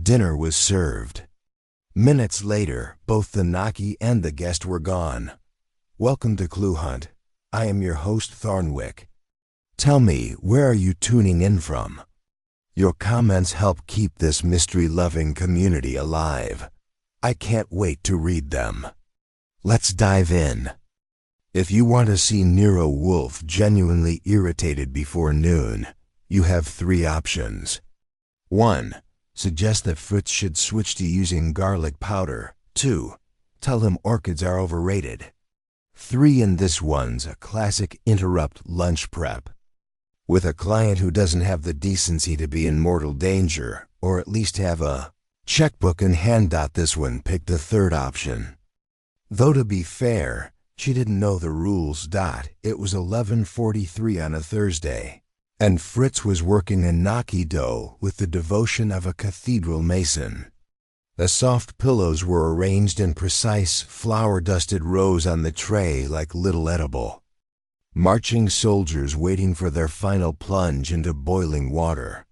Dinner was served. Minutes later, both the gnocchi and the guest were gone. Welcome to Clue Hunt. I am your host, Thornwick. Tell me, where are you tuning in from? Your comments help keep this mystery-loving community alive. I can't wait to read them. Let's dive in. If you want to see Nero Wolfe genuinely irritated before noon, you have 3 options. 1. Suggest that Fritz should switch to using garlic powder. 2. Tell him orchids are overrated. 3. And this one's a classic interrupt lunch prep. With a client who doesn't have the decency to be in mortal danger, or at least have a checkbook in hand. This one picked the 3rd option. Though to be fair, she didn't know the rules. It was 11:43 on a Thursday, and Fritz was working a gnocchi dough with the devotion of a cathedral mason. The soft pillows were arranged in precise, flour-dusted rows on the tray like little edible marching soldiers waiting for their final plunge into boiling water.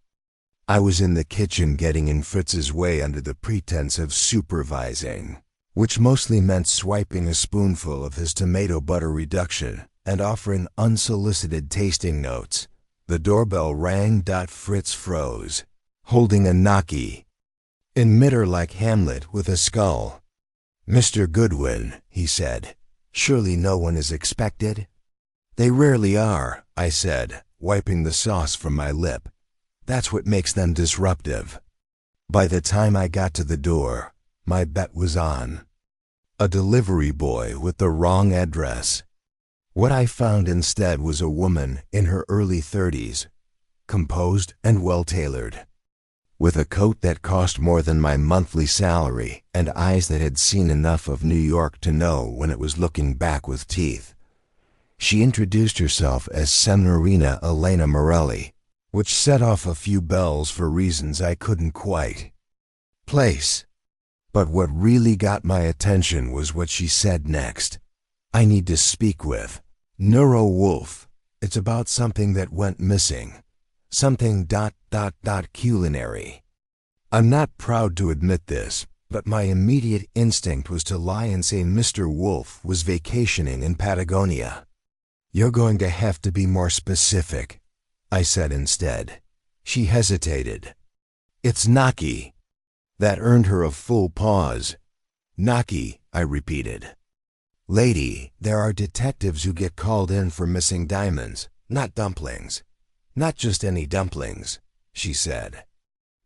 I was in the kitchen getting in Fritz's way under the pretense of supervising, which mostly meant swiping a spoonful of his tomato butter reduction and offering unsolicited tasting notes. The doorbell rang. Fritz froze, holding a gnocchi in midair like Hamlet with a skull. "Mr. Goodwin," he said, "surely no one is expected?" "They rarely are," I said, wiping the sauce from my lip. "That's what makes them disruptive." By the time I got to the door, my bet was on. A delivery boy with the wrong address. What I found instead was a woman in her early 30s, composed and well-tailored, with a coat that cost more than my monthly salary and eyes that had seen enough of New York to know when it was looking back with teeth. She introduced herself as Signorina Elena Morelli, which set off a few bells for reasons I couldn't quite place. But what really got my attention was what she said next. "I need to speak with Nero Wolfe. It's about something that went missing. Something ... culinary." I'm not proud to admit this, but my immediate instinct was to lie and say Mr. Wolfe was vacationing in Patagonia. "You're going to have to be more specific," I said instead. She hesitated. "It's gnocchi." That earned her a full pause. "Gnocchi," I repeated. "Lady, there are detectives who get called in for missing diamonds, not dumplings. Not just any dumplings," she said.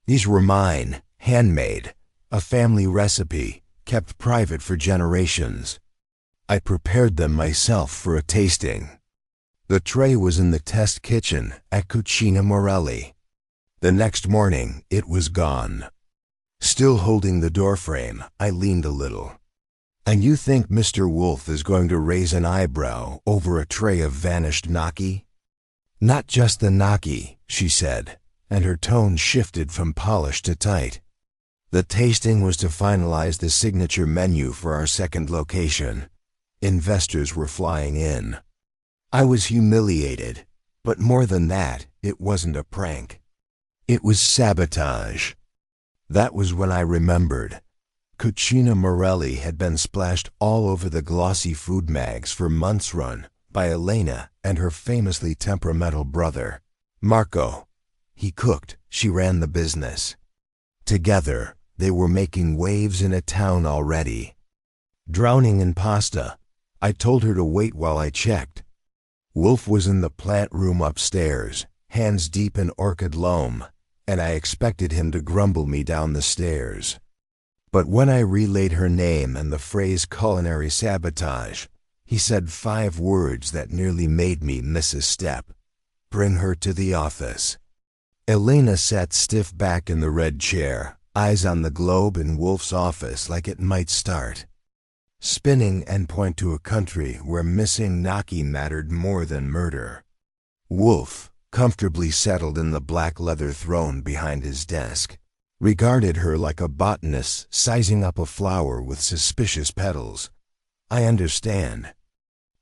"These were mine, handmade, a family recipe, kept private for generations. I prepared them myself for a tasting." The tray was in the test kitchen at Cucina Morelli. The next morning, it was gone. Still holding the doorframe, I leaned a little. "And you think Mr. Wolfe is going to raise an eyebrow over a tray of vanished gnocchi?" "Not just the gnocchi," she said, and her tone shifted from polished to tight. "The tasting was to finalize the signature menu for our second location. Investors were flying in." I was humiliated, but more than that, it wasn't a prank. It was sabotage. That was when I remembered. Cucina Morelli had been splashed all over the glossy food mags for months run by Elena and her famously temperamental brother, Marco. He cooked, she ran the business. Together, they were making waves in a town already. Drowning in pasta, I told her to wait while I checked. Wolfe was in the plant room upstairs, hands deep in orchid loam, and I expected him to grumble me down the stairs. But when I relayed her name and the phrase culinary sabotage, he said 5 words that nearly made me miss a step. "Bring her to the office." Elena sat stiff back in the red chair, eyes on the globe in Wolfe's office like it might start, spinning and point to a country where missing gnocchi mattered more than murder. Wolfe, comfortably settled in the black leather throne behind his desk, regarded her like a botanist sizing up a flower with suspicious petals. "I understand,"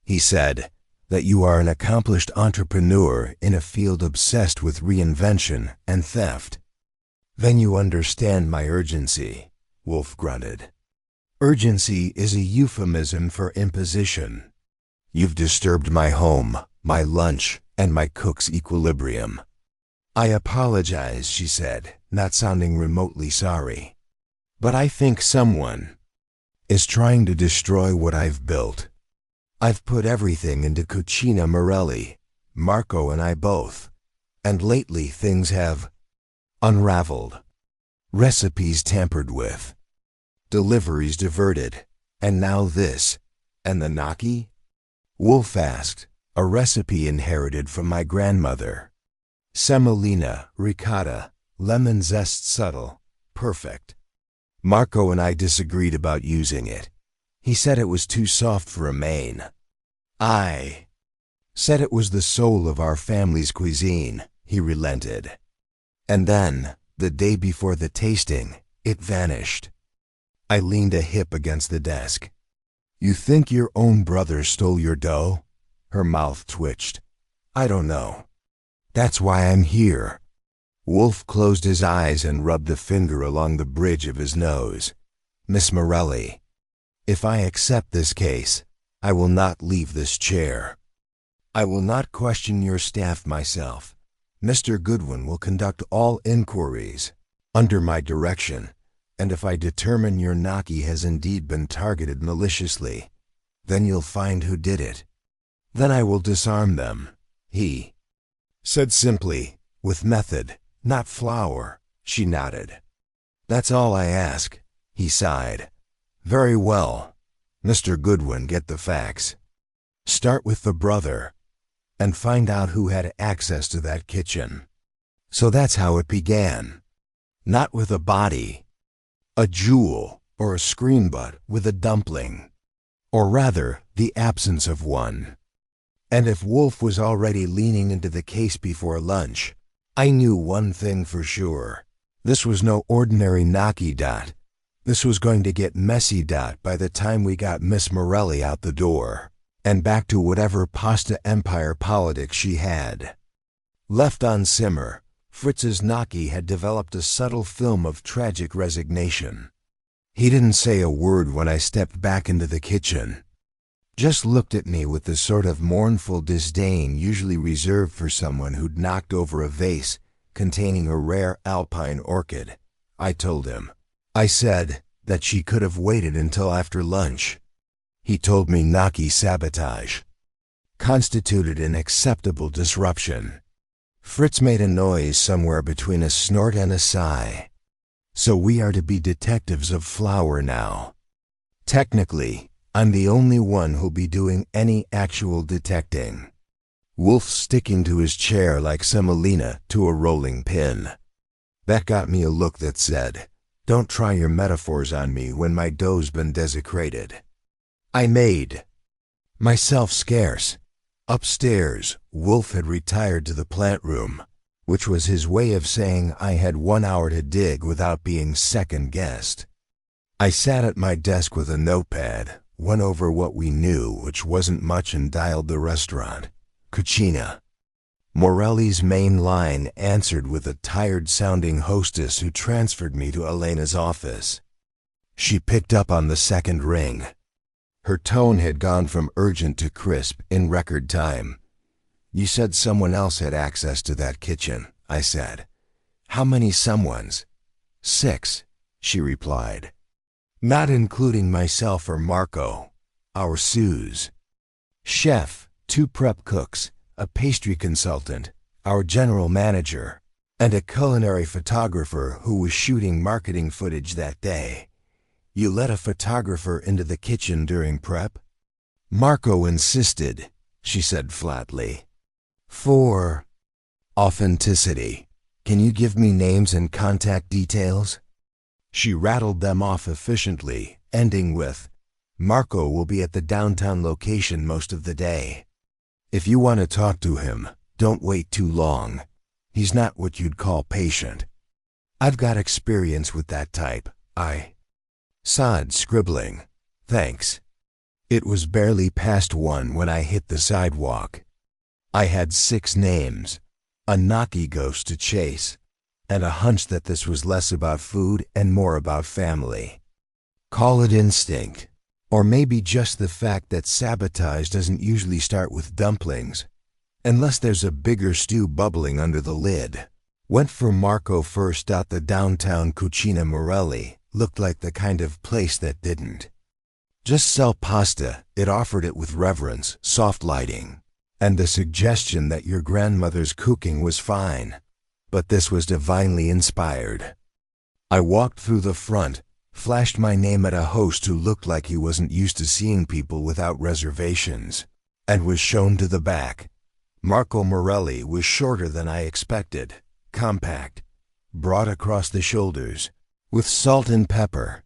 he said, "that you are an accomplished entrepreneur in a field obsessed with reinvention and theft. Then you understand my urgency, Wolfe grunted. Urgency is a euphemism for imposition. You've disturbed my home, my lunch, and my cook's equilibrium. I apologize, she said, not sounding remotely sorry. But I think someone is trying to destroy what I've built. I've put everything into Cucina Morelli, Marco and I both, and lately things have unraveled. Recipes tampered with, deliveries diverted, and now this. And the gnocchi? Wolfe asked. A recipe inherited from my grandmother. Semolina, ricotta, lemon zest subtle, perfect. Marco and I disagreed about using it. He said it was too soft for a main. I said it was the soul of our family's cuisine, he relented. And then, the day before the tasting, it vanished. I leaned a hip against the desk. You think your own brother stole your dough? Her mouth twitched. I don't know. That's why I'm here. Wolfe closed his eyes and rubbed a finger along the bridge of his nose. Miss Morelli, if I accept this case, I will not leave this chair. I will not question your staff myself. Mr. Goodwin will conduct all inquiries under my direction, and if I determine your gnocchi has indeed been targeted maliciously, then you'll find who did it. Then I will disarm them, he said simply, with method, not flower. She nodded. That's all I ask, he sighed. Very well. Mr. Goodwin, get the facts. Start with the brother, and find out who had access to that kitchen. So that's how it began. Not with a body, a jewel, or a screen, but with a dumpling. Or rather, the absence of one. And if Wolfe was already leaning into the case before lunch, I knew one thing for sure. This was no ordinary gnocchi. This was going to get messy. By the time we got Miss Morelli out the door, and back to whatever pasta empire politics she had. Left on simmer, Fritz's gnocchi had developed a subtle film of tragic resignation. He didn't say a word when I stepped back into the kitchen. Just looked at me with the sort of mournful disdain usually reserved for someone who'd knocked over a vase containing a rare alpine orchid. I told him. I said that she could have waited until after lunch. He told me gnocchi sabotage constituted an acceptable disruption. Fritz made a noise somewhere between a snort and a sigh. So we are to be detectives of flour now. Technically, I'm the only one who'll be doing any actual detecting. Wolfe sticking to his chair like semolina to a rolling pin. That got me a look that said, don't try your metaphors on me when my dough's been desecrated. I made myself scarce. Upstairs, Wolfe had retired to the plant room, which was his way of saying I had 1 hour to dig without being second-guessed. I sat at my desk with a notepad, went over what we knew, which wasn't much, and dialed the restaurant. Cucina. Morelli's main line answered with a tired-sounding hostess who transferred me to Elena's office. She picked up on the second ring. Her tone had gone from urgent to crisp in record time. You said someone else had access to that kitchen, I said. How many someones? 6, she replied. Not including myself or Marco, our sous. Chef, 2 prep cooks, a pastry consultant, our general manager, and a culinary photographer who was shooting marketing footage that day. You let a photographer into the kitchen during prep? Marco insisted, she said flatly. For authenticity, can you give me names and contact details? She rattled them off efficiently, ending with, Marco will be at the downtown location most of the day. If you want to talk to him, don't wait too long. He's not what you'd call patient. I've got experience with that type. I sighed, scribbling. Thanks. It was barely past 1 when I hit the sidewalk. I had 6 names, a gnocchi ghost to chase, and a hunch that this was less about food and more about family. Call it instinct, or maybe just the fact that sabotage doesn't usually start with dumplings, unless there's a bigger stew bubbling under the lid. Went for Marco first. The downtown Cucina Morelli looked like the kind of place that didn't just sell pasta. It offered it with reverence, soft lighting, and the suggestion that your grandmother's cooking was fine, but this was divinely inspired. I walked through the front, flashed my name at a host who looked like he wasn't used to seeing people without reservations, and was shown to the back. Marco Morelli was shorter than I expected, compact, broad across the shoulders, with salt and pepper,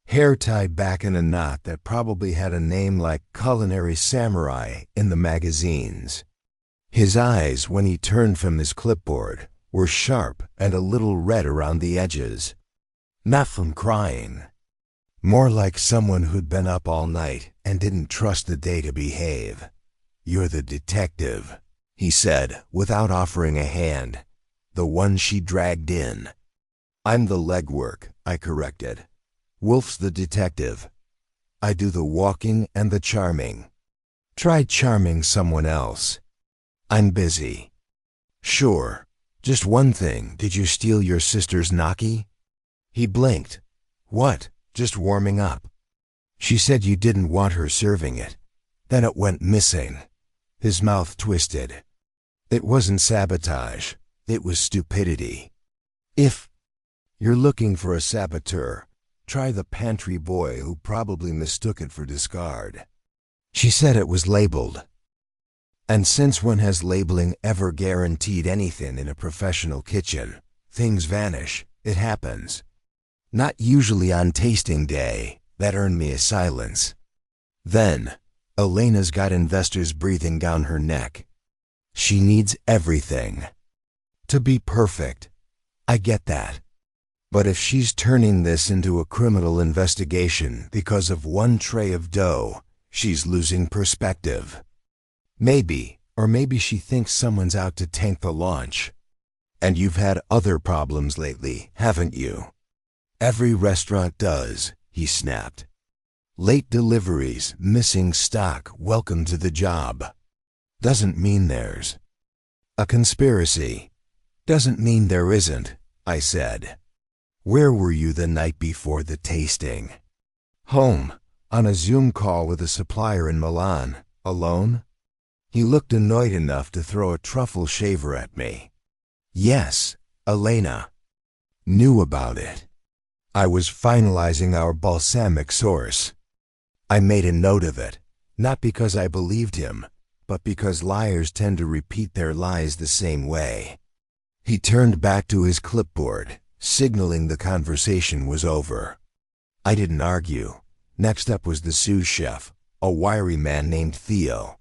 hair tied back in a knot that probably had a name like Culinary Samurai in the magazines. His eyes, when he turned from his clipboard, were sharp and a little red around the edges. Not from crying. More like someone who'd been up all night and didn't trust the day to behave. "You're the detective," he said, without offering a hand. "The one she dragged in." "I'm the legwork," I corrected. "Wolfe's the detective. I do the walking and the charming." "Try charming someone else." "I'm busy." "Sure. Just one thing. Did you steal your sister's gnocchi?" He blinked. "What? Just warming up." "She said you didn't want her serving it. Then it went missing." His mouth twisted. "It wasn't sabotage. It was stupidity. If you're looking for a saboteur, try the pantry boy who probably mistook it for discard." She said it was labeled. And since when has labeling ever guaranteed anything in a professional kitchen? Things vanish. It happens. Not usually on tasting day. That earned me a silence. Then, Elena's got investors breathing down her neck. She needs everything to be perfect. I get that. But if she's turning this into a criminal investigation because of one tray of dough, she's losing perspective. Maybe, or maybe she thinks someone's out to tank the launch. And you've had other problems lately, haven't you? Every restaurant does, he snapped. Late deliveries, missing stock, welcome to the job. Doesn't mean there's a conspiracy. Doesn't mean there isn't, I said. Where were you the night before the tasting? Home, on a Zoom call with a supplier in Milan. Alone? He looked annoyed enough to throw a truffle shaver at me. Yes, Elena knew about it. I was finalizing our balsamic sauce. I made a note of it, not because I believed him, but because liars tend to repeat their lies the same way. He turned back to his clipboard, signaling the conversation was over. I didn't argue. Next up was the sous chef, a wiry man named Theo.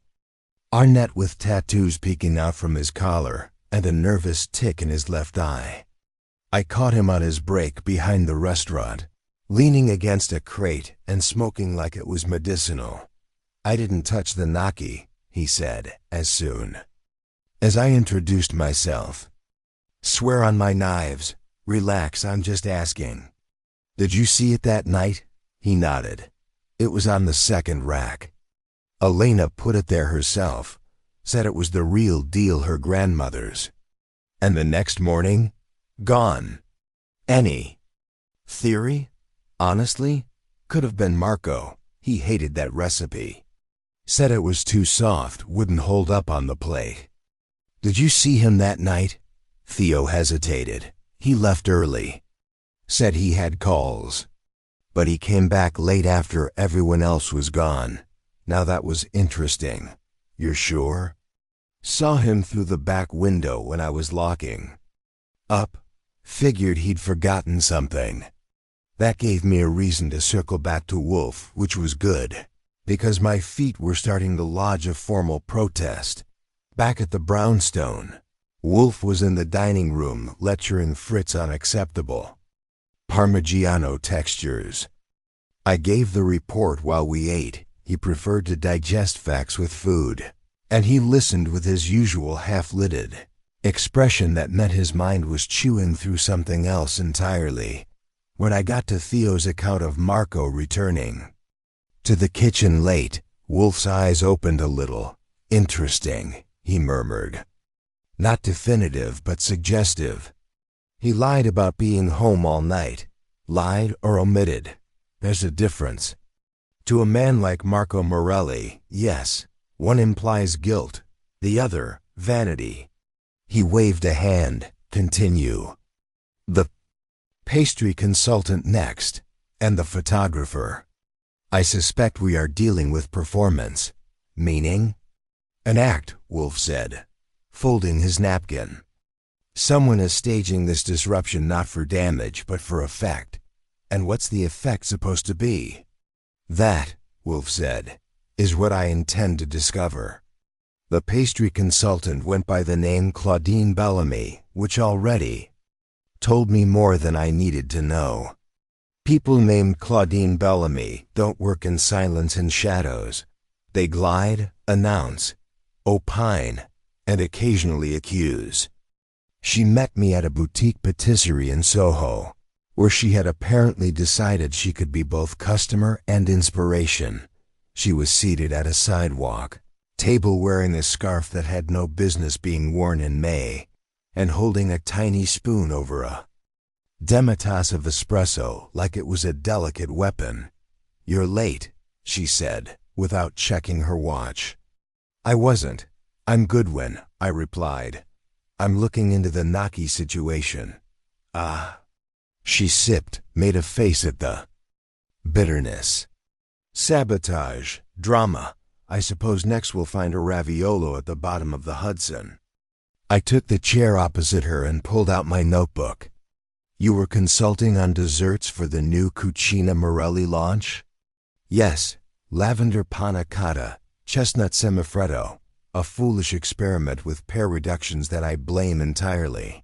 Arnett with tattoos peeking out from his collar and a nervous tick in his left eye. I caught him on his break behind the restaurant, leaning against a crate and smoking like it was medicinal. I didn't touch the gnocchi, he said, as soon as I introduced myself. Swear on my knives. Relax, I'm just asking. Did you see it that night? He nodded. It was on the second rack. Elena put it there herself, said it was the real deal, her grandmother's. And the next morning? Gone. Any theory? Honestly? Could have been Marco. He hated that recipe. Said it was too soft, wouldn't hold up on the plate. Did you see him that night? Theo hesitated. He left early. Said he had calls. But he came back late after everyone else was gone. Now that was interesting. You're sure? Saw him through the back window when I was locking up. Figured he'd forgotten something. That gave me a reason to circle back to Wolfe, which was good, because my feet were starting to lodge a formal protest. Back at the brownstone, Wolfe was in the dining room lecturing Fritz on acceptable Parmigiano textures. I gave the report while we ate. He preferred to digest facts with food, and he listened with his usual half-lidded expression that meant his mind was chewing through something else entirely. When I got to Theo's account of Marco returning to the kitchen late, Wolfe's eyes opened a little. Interesting, he murmured. Not definitive, but suggestive. He lied about being home all night. Lied or omitted. There's a difference. To a man like Marco Morelli, yes, one implies guilt, the other, vanity. He waved a hand. Continue. The pastry consultant next, and the photographer. I suspect we are dealing with performance. Meaning? An act, Wolfe said, folding his napkin. Someone is staging this disruption not for damage, but for effect. And what's the effect supposed to be? That, Wolfe said, is what I intend to discover. The pastry consultant went by the name Claudine Bellamy, which already told me more than I needed to know. People named Claudine Bellamy don't work in silence and shadows. They glide, announce, opine, and occasionally accuse. She met me at a boutique patisserie in Soho, where she had apparently decided she could be both customer and inspiration. She was seated at a sidewalk table wearing a scarf that had no business being worn in May, and holding a tiny spoon over a demitasse of espresso like it was a delicate weapon. You're late, she said, without checking her watch. I wasn't. I'm Goodwin, I replied. I'm looking into the Gnocchi situation. Ah. She sipped, made a face at the bitterness. Sabotage, drama. I suppose next we'll find a raviolo at the bottom of the Hudson. I took the chair opposite her and pulled out my notebook. You were consulting on desserts for the new Cucina Morelli launch? Yes, lavender panna cotta, chestnut semifreddo, a foolish experiment with pear reductions that I blame entirely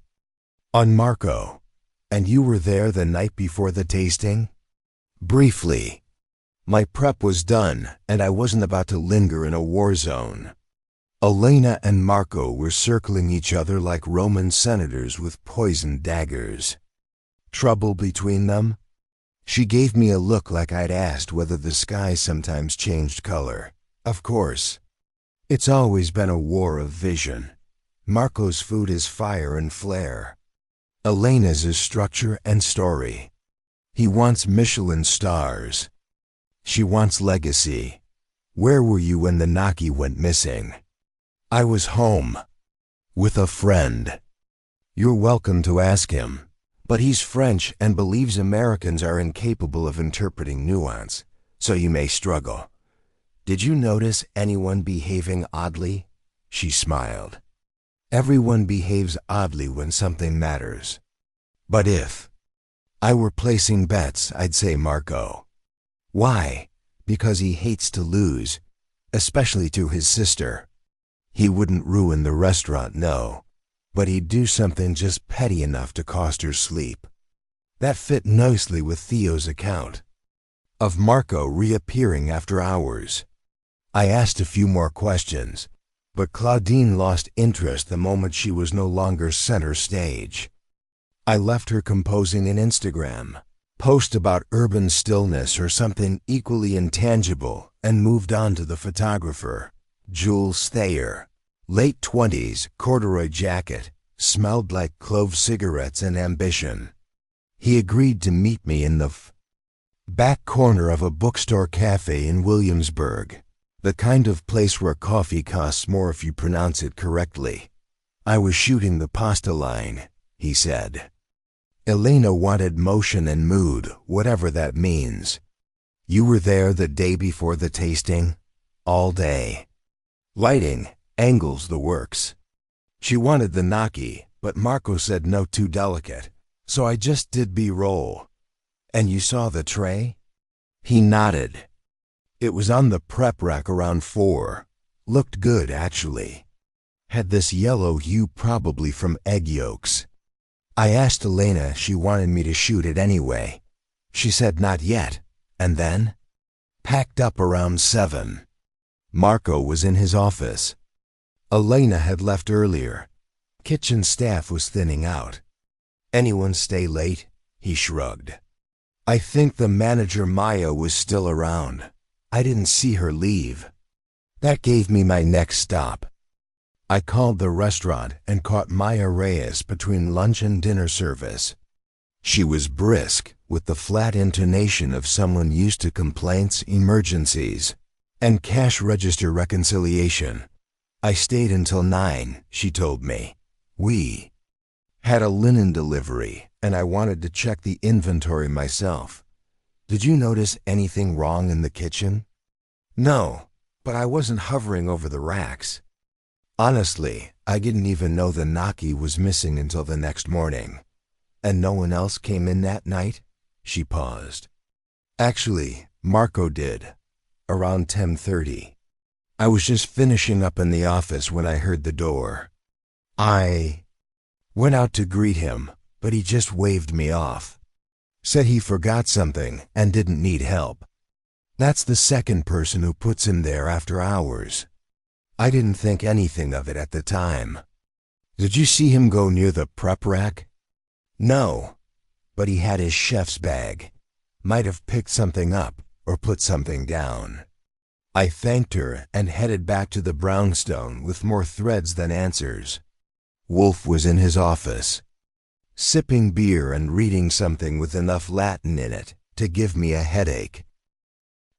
on Marco. And you were there the night before the tasting? Briefly. My prep was done, and I wasn't about to linger in a war zone. Elena and Marco were circling each other like Roman senators with poisoned daggers. Trouble between them? She gave me a look like I'd asked whether the sky sometimes changed color. Of course. It's always been a war of vision. Marco's food is fire and flair. Elena's is structure and story. He wants Michelin stars. She wants legacy. Where were you when the Gnocchi went missing? I was home. With a friend. You're welcome to ask him. But he's French and believes Americans are incapable of interpreting nuance, so you may struggle. Did you notice anyone behaving oddly? She smiled. Everyone behaves oddly when something matters. But if I were placing bets, I'd say Marco. Why? Because he hates to lose, especially to his sister. He wouldn't ruin the restaurant, no, but he'd do something just petty enough to cost her sleep. That fit nicely with Theo's account of Marco reappearing after hours. I asked a few more questions, but Claudine lost interest the moment she was no longer center stage. I left her composing an Instagram post about urban stillness or something equally intangible and moved on to the photographer, Jules Thayer. Late 20s, corduroy jacket, smelled like clove cigarettes and ambition. He agreed to meet me in the back corner of a bookstore cafe in Williamsburg, the kind of place where coffee costs more if you pronounce it correctly. I was shooting the pasta line, he said. Elena wanted motion and mood, whatever that means. You were there the day before the tasting? All day. Lighting, angles, the works. She wanted the Gnocchi, but Marco said no, too delicate, so I just did B-roll. And you saw the tray? He nodded. It was on the prep rack around 4. Looked good, actually. Had this yellow hue, probably from egg yolks. I asked Elena if she wanted me to shoot it anyway. She said not yet, and then packed up around 7. Marco was in his office. Elena had left earlier. Kitchen staff was thinning out. Anyone stay late? He shrugged. I think the manager Maya was still around. I didn't see her leave. That gave me my next stop. I called the restaurant and caught Maya Reyes between lunch and dinner service. She was brisk, with the flat intonation of someone used to complaints, emergencies, and cash register reconciliation. I stayed until 9, she told me. We had a linen delivery, and I wanted to check the inventory myself. Did you notice anything wrong in the kitchen? No, but I wasn't hovering over the racks. Honestly, I didn't even know the gnocchi was missing until the next morning. And no one else came in that night? She paused. Actually, Marco did, around 10:30. I was just finishing up in the office when I heard the door. I went out to greet him, but he just waved me off. Said he forgot something and didn't need help. That's the second person who puts him there after hours. I didn't think anything of it at the time. Did you see him go near the prep rack? No, but he had his chef's bag. Might have picked something up or put something down. I thanked her and headed back to the brownstone with more threads than answers. Wolfe was in his office, sipping beer and reading something with enough Latin in it to give me a headache.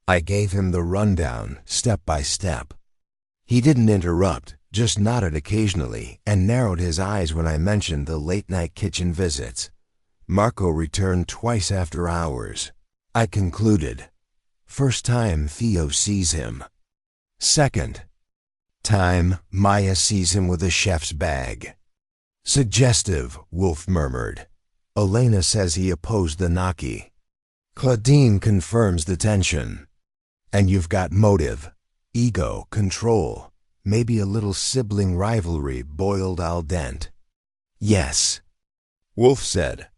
I gave him the rundown, step by step. He didn't interrupt, just nodded occasionally and narrowed his eyes when I mentioned the late-night kitchen visits. Marco returned twice after hours. I concluded. First time Theo sees him. Second time Maya sees him with a chef's bag. Suggestive, Wolfe murmured. Elena says he opposed the gnocchi. Claudine confirms the tension. And you've got motive, ego, control, maybe a little sibling rivalry boiled al dente. Yes, Wolfe said,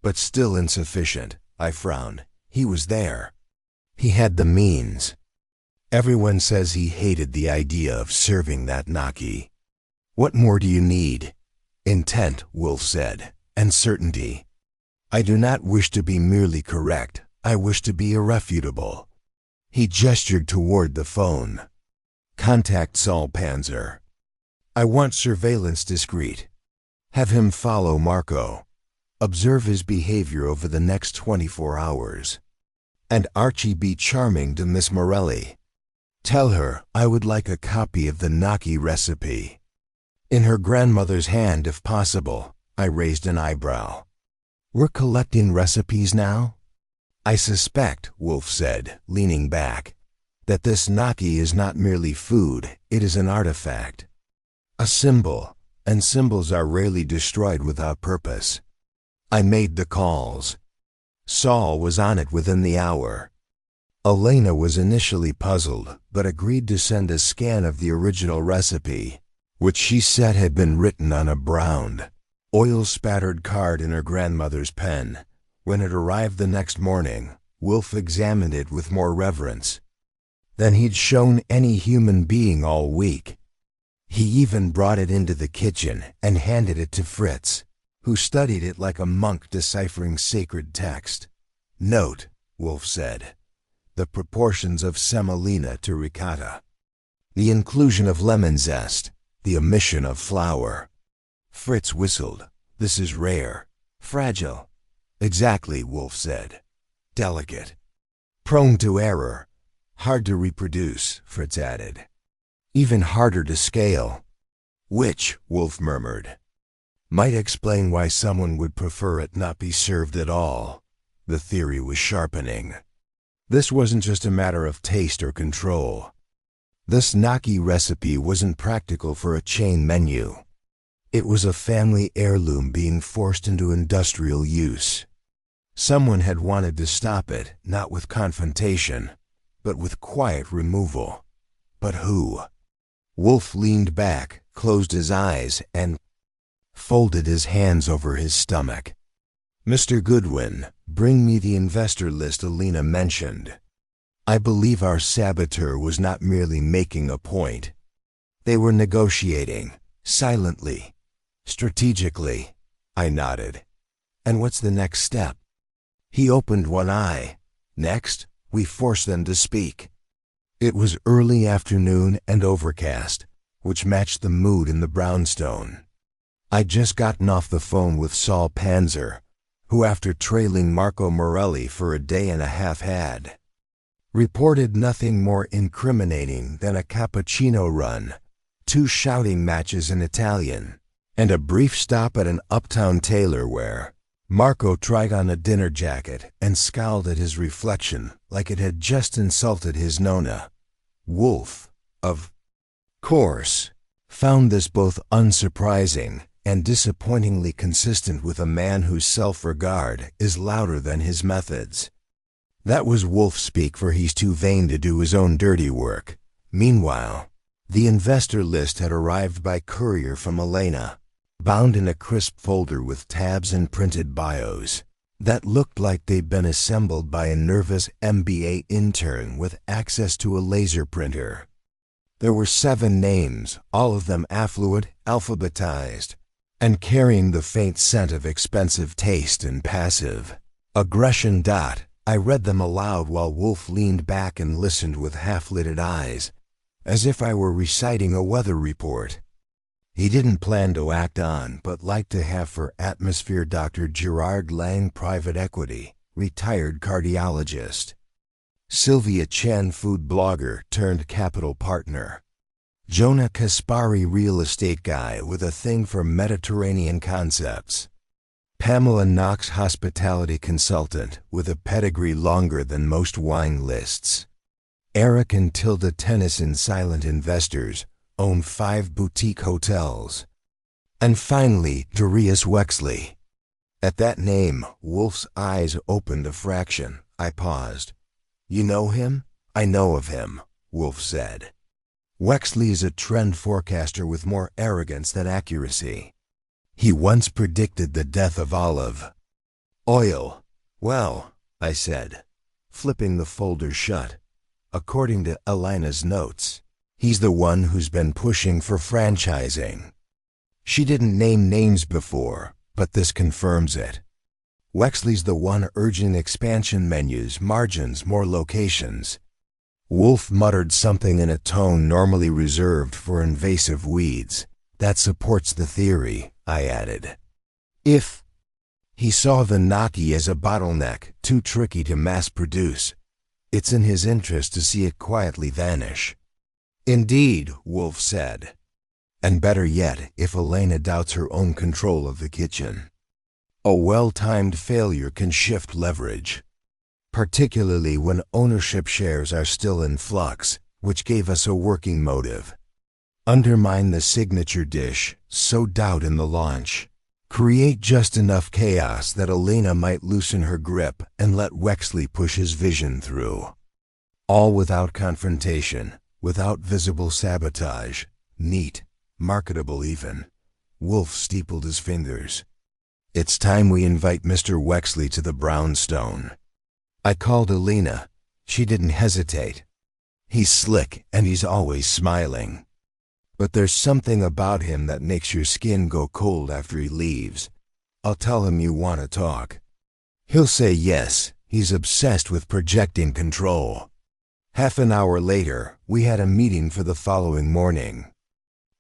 but still insufficient. I frowned. He was there. He had the means. Everyone says he hated the idea of serving that gnocchi. What more do you need? Intent, Wolfe said, and certainty. I do not wish to be merely correct. I wish to be irrefutable. He gestured toward the phone. Contact Saul Panzer. I want surveillance discreet. Have him follow Marco. Observe his behavior over the next 24 hours. And Archie be charming to Miss Morelli. Tell her I would like a copy of the gnocchi recipe. In her grandmother's hand, if possible. I raised an eyebrow. We're collecting recipes now? I suspect, Wolfe said, leaning back, that this gnocchi is not merely food, it is an artifact. A symbol, and symbols are rarely destroyed without purpose. I made the calls. Saul was on it within the hour. Elena was initially puzzled, but agreed to send a scan of the original recipe, which she said had been written on a browned, oil-spattered card in her grandmother's pen. When it arrived the next morning, Wolfe examined it with more reverence than he'd shown any human being all week. He even brought it into the kitchen and handed it to Fritz, who studied it like a monk deciphering sacred text. Note, Wolfe said, the proportions of semolina to ricotta, the inclusion of lemon zest, the omission of flour. Fritz whistled. This is rare, fragile. Exactly, Wolfe said. Delicate. Prone to error. Hard to reproduce, Fritz added. Even harder to scale. Which, Wolfe murmured, might explain why someone would prefer it not be served at all. The theory was sharpening. This wasn't just a matter of taste or control. This gnocchi recipe wasn't practical for a chain menu. It was a family heirloom being forced into industrial use. Someone had wanted to stop it, not with confrontation, but with quiet removal. But who? Wolfe leaned back, closed his eyes, and folded his hands over his stomach. Mr. Goodwin, bring me the investor list Elena mentioned. I believe our saboteur was not merely making a point. They were negotiating, silently, Strategically, I nodded. And what's the next step? He opened one eye. Next, we forced them to speak. It was early afternoon and overcast, which matched the mood in the brownstone. I'd just gotten off the phone with Saul Panzer, who after trailing Marco Morelli for a day and a half had reported nothing more incriminating than a cappuccino run, 2 shouting matches in Italian, and a brief stop at an uptown tailor where Marco tried on a dinner jacket and scowled at his reflection like it had just insulted his Nona. Wolfe, of course, found this both unsurprising and disappointingly consistent with a man whose self-regard is louder than his methods. That was Wolfe speak, for he's too vain to do his own dirty work. Meanwhile, the investor list had arrived by courier from Elena, bound in a crisp folder with tabs and printed bios that looked like they'd been assembled by a nervous MBA intern with access to a laser printer. There were 7 names, all of them affluent, alphabetized, and carrying the faint scent of expensive taste and passive aggression. I read them aloud while Wolfe leaned back and listened with half-lidded eyes, as if I were reciting a weather report. He didn't plan to act on, but liked to have for atmosphere Dr. Gerard Lang, private equity, retired cardiologist. Sylvia Chen, food blogger turned capital partner. Jonah Kaspari, real estate guy with a thing for Mediterranean concepts. Pamela Knox, hospitality consultant with a pedigree longer than most wine lists. Eric and Tilda Tennyson, silent investors, own 5 boutique hotels. And finally, Darius Wexley. At that name, Wolfe's eyes opened a fraction. I paused. You know him? I know of him, Wolfe said. Wexley is a trend forecaster with more arrogance than accuracy. He once predicted the death of olive oil. Well, I said, flipping the folder shut. According to Elena's notes, he's the one who's been pushing for franchising. She didn't name names before, but this confirms it. Wexley's the one urging expansion, menus, margins, more locations. Wolfe muttered something in a tone normally reserved for invasive weeds. That supports the theory, I added. If he saw the gnocchi as a bottleneck, too tricky to mass produce, it's in his interest to see it quietly vanish. Indeed, Wolfe said. And better yet, if Elena doubts her own control of the kitchen. A well-timed failure can shift leverage, particularly when ownership shares are still in flux, which gave us a working motive. Undermine the signature dish, sow doubt in the launch. Create just enough chaos that Elena might loosen her grip and let Wexley push his vision through. All without confrontation, without visible sabotage. Neat, marketable even. Wolfe steepled his fingers. It's time we invite Mr. Wexley to the brownstone. I called Elena. She didn't hesitate. He's slick and he's always smiling. But there's something about him that makes your skin go cold after he leaves. I'll tell him you want to talk. He'll say yes. He's obsessed with projecting control. Half an hour later, we had a meeting for the following morning.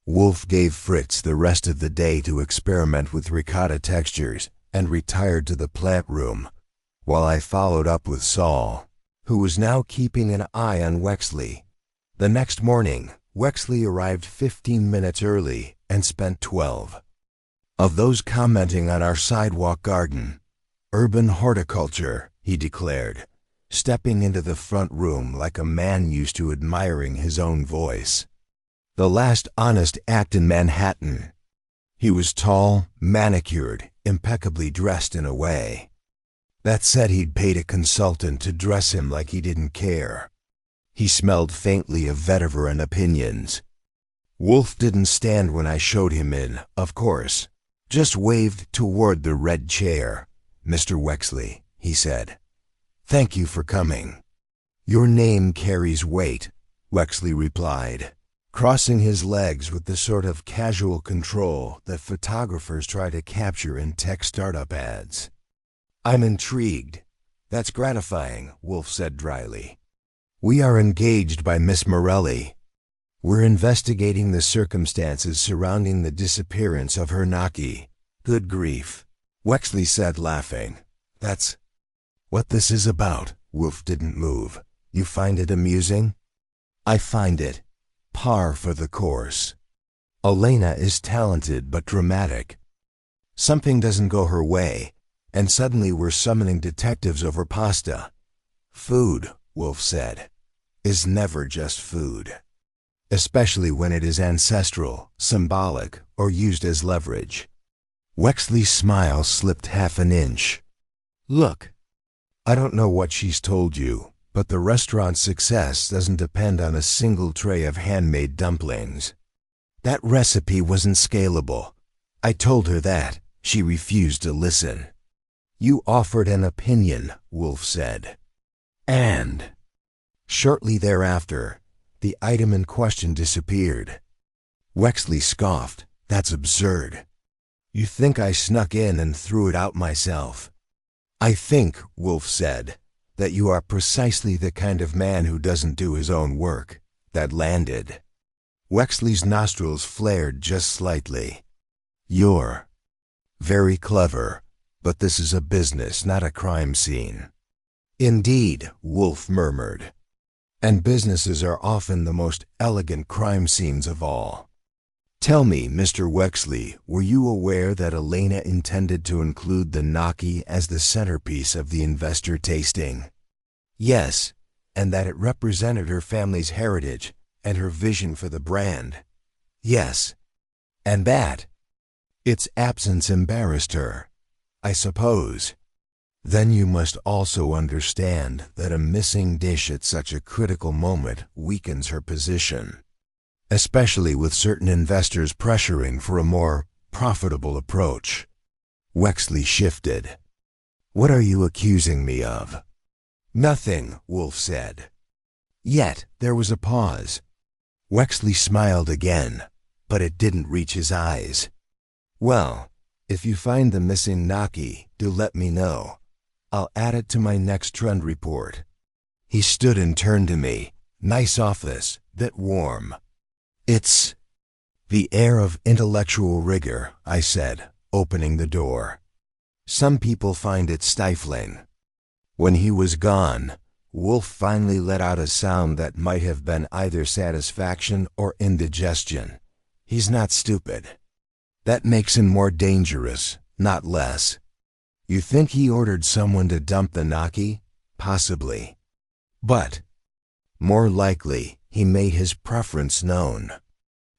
Wolfe gave Fritz the rest of the day to experiment with ricotta textures and retired to the plant room, while I followed up with Saul, who was now keeping an eye on Wexley. The next morning, Wexley arrived 15 minutes early and spent 12 of those commenting on our sidewalk garden. Urban horticulture, he declared, stepping into the front room like a man used to admiring his own voice. The last honest act in Manhattan. He was tall, manicured, impeccably dressed in a way that said he'd paid a consultant to dress him like he didn't care. He smelled faintly of vetiver and opinions. Wolfe didn't stand when I showed him in, of course, just waved toward the red chair. Mr. Wexley, he said. Thank you for coming. Your name carries weight, Wexley replied. crossing his legs with the sort of casual control that photographers try to capture in tech startup ads. "I'm intrigued. That's gratifying," Wolfe said dryly. "We are engaged by Miss Marple. We're investigating the circumstances surrounding the disappearance of her Gnocchi." "Good grief," Wexley said, laughing. "That's what this is about." Wolfe didn't move. "You find it amusing?" "I find it par for the course. Elena is talented but dramatic. Something doesn't go her way, and suddenly we're summoning detectives over pasta. Food," Wolfe said, "is never just food, especially when it is ancestral, symbolic, or used as leverage." Wexley's smile slipped half an inch. "Look, I don't know what she's told you, but the restaurant's success doesn't depend on a single tray of handmade dumplings. That recipe wasn't scalable. I told her that. She refused to listen." "You offered an opinion," Wolfe said. "And..." Shortly thereafter, the item in question disappeared. Wexley scoffed. "That's absurd. You think I snuck in and threw it out myself?" "I think," Wolfe said, "that you are precisely the kind of man who doesn't do his own work." That landed. Wexley's nostrils flared just slightly. "You're very clever, but this is a business, not a crime scene." "Indeed," Wolfe murmured. "And businesses are often the most elegant crime scenes of all. Tell me, Mr. Wexley, were you aware that Elena intended to include the Gnocchi as the centerpiece of the investor tasting?" "Yes, and that it represented her family's heritage and her vision for the brand." "Yes, and that its absence embarrassed her, I suppose." "Then you must also understand that a missing dish at such a critical moment weakens her position, especially with certain investors pressuring for a more profitable approach." Wexley shifted. "What are you accusing me of?" "Nothing," Wolfe said. Yet there was a pause. Wexley smiled again, but it didn't reach his eyes. "Well, if you find the missing Gnocchi, do let me know. I'll add it to my next trend report." He stood and turned to me. "Nice office, bit warm." "It's the air of intellectual rigor," I said, opening the door. "Some people find it stifling." When he was gone, Wolfe finally let out a sound that might have been either satisfaction or indigestion. "He's not stupid. That makes him more dangerous, not less." "You think he ordered someone to dump the Gnocchi?" "Possibly. But more likely, he made his preference known.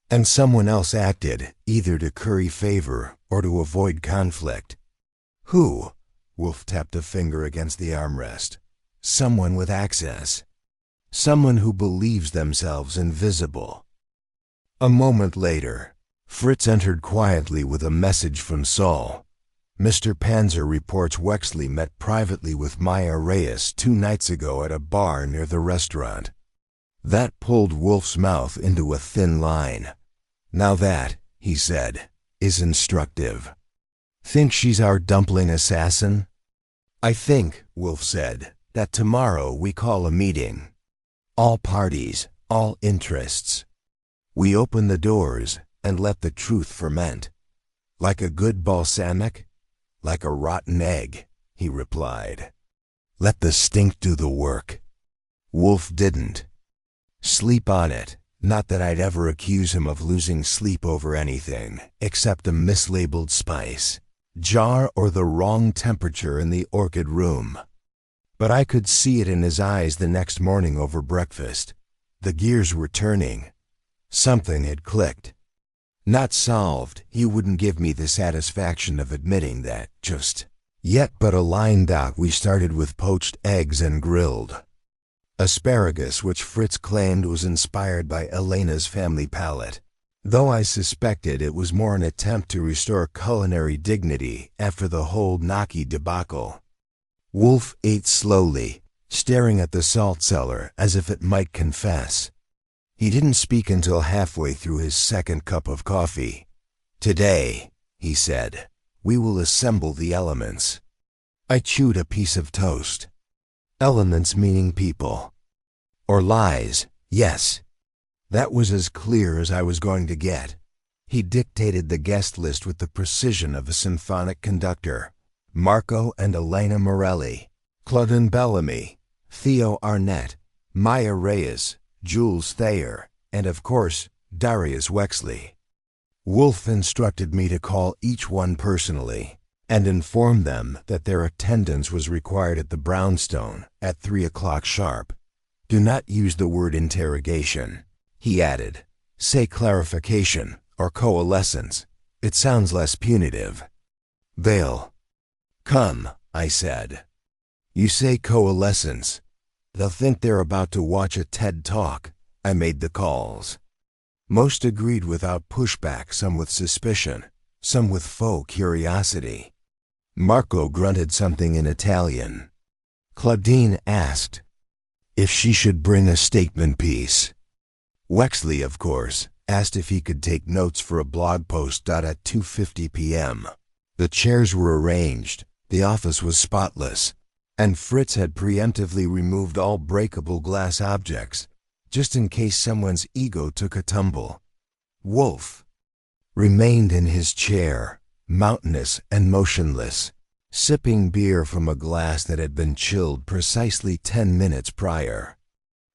And someone else acted, either to curry favor or to avoid conflict." "Who?" Wolfe tapped a finger against the armrest. "Someone with access. Someone who believes themselves invisible." A moment later, Fritz entered quietly with a message from Saul. "Mr. Panzer reports Wexley met privately with Maya Reyes 2 nights ago at a bar near the restaurant." That pulled Wolfe's mouth into a thin line. "Now that," he said, "is instructive. Think she's our dumpling assassin?" "I think," Wolfe said, "that tomorrow we call a meeting. All parties, all interests. We open the doors and let the truth ferment." "Like a good balsamic?" "Like a rotten egg," he replied. "Let the stink do the work." Wolfe didn't. Sleep on it. Not that I'd ever accuse him of losing sleep over anything, except a mislabeled spice, jar, or the wrong temperature in the orchid room. But I could see it in his eyes the next morning over breakfast. The gears were turning. Something had clicked. Not solved, he wouldn't give me the satisfaction of admitting that, just yet. But a line doc we started with poached eggs and grilled asparagus, which Fritz claimed was inspired by Elena's family palate, though I suspected it was more an attempt to restore culinary dignity after the whole Gnocchi debacle. Wolfe ate slowly, staring at the salt cellar as if it might confess. He didn't speak until halfway through his second cup of coffee. "Today," he said, "we will assemble the elements." I chewed a piece of toast. Elements meaning people. Or lies, yes. That was as clear as I was going to get. He dictated the guest list with the precision of a symphonic conductor. Marco and Elena Morelli, Claudine Bellamy, Theo Arnett, Maya Reyes, Jules Thayer, and of course, Darius Wexley. Wolfe instructed me to call each one personally and inform them that their attendance was required at the brownstone at 3 o'clock sharp. "Do not use the word interrogation," he added. "Say clarification or coalescence. It sounds less punitive." "They'll come," I said. "You say coalescence. They'll think they're about to watch a TED Talk." I made the calls. Most agreed without pushback, some with suspicion, some with faux curiosity. Marco grunted something in Italian. Claudine asked if she should bring a statement piece. Wexley, of course, asked if he could take notes for a blog post. At 2:50 p.m. The chairs were arranged, the office was spotless, and Fritz had preemptively removed all breakable glass objects, just in case someone's ego took a tumble. Wolfe remained in his chair, mountainous and motionless, sipping beer from a glass that had been chilled precisely 10 minutes prior.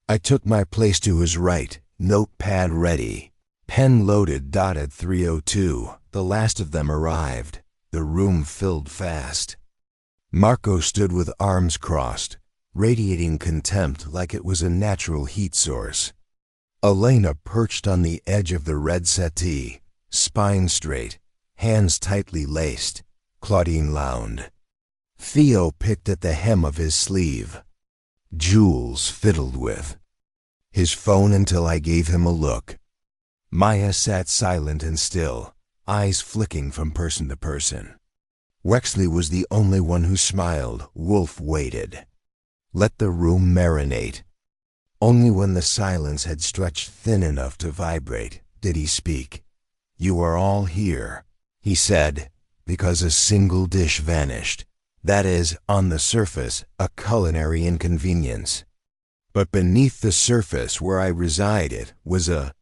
I took my place to his right, notepad ready, pen loaded. At 3:02, the last of them arrived. The room filled fast. Marco stood with arms crossed, radiating contempt like it was a natural heat source. Elena perched on the edge of the red settee, spine straight, hands tightly laced. Claudine lounged. Theo picked at the hem of his sleeve. Jules fiddled with his phone until I gave him a look. Maya sat silent and still, eyes flicking from person to person. Wexley was the only one who smiled. Wolfe waited. Let the room marinate. Only when the silence had stretched thin enough to vibrate did he speak. "You are all here," he said, "because a single dish vanished. That is, on the surface, a culinary inconvenience. But beneath the surface where I resided was a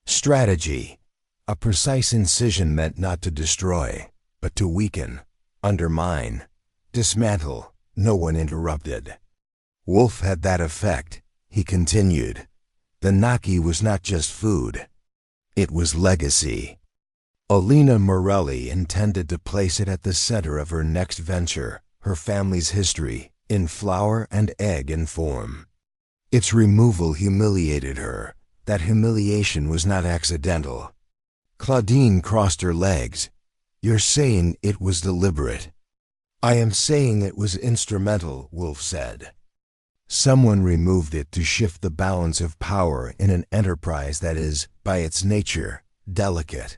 strategy, a precise incision meant not to destroy, but to weaken, undermine, dismantle." No one interrupted. Wolfe had that effect, he continued. The gnocchi was not just food. It was legacy. Elena Morelli intended to place it at the center of her next venture, her family's history, in flour and egg and form. Its removal humiliated her. That humiliation was not accidental. Claudine crossed her legs. "You're saying it was deliberate." "I am saying it was instrumental," Wolfe said. "Someone removed it to shift the balance of power in an enterprise that is, by its nature, delicate."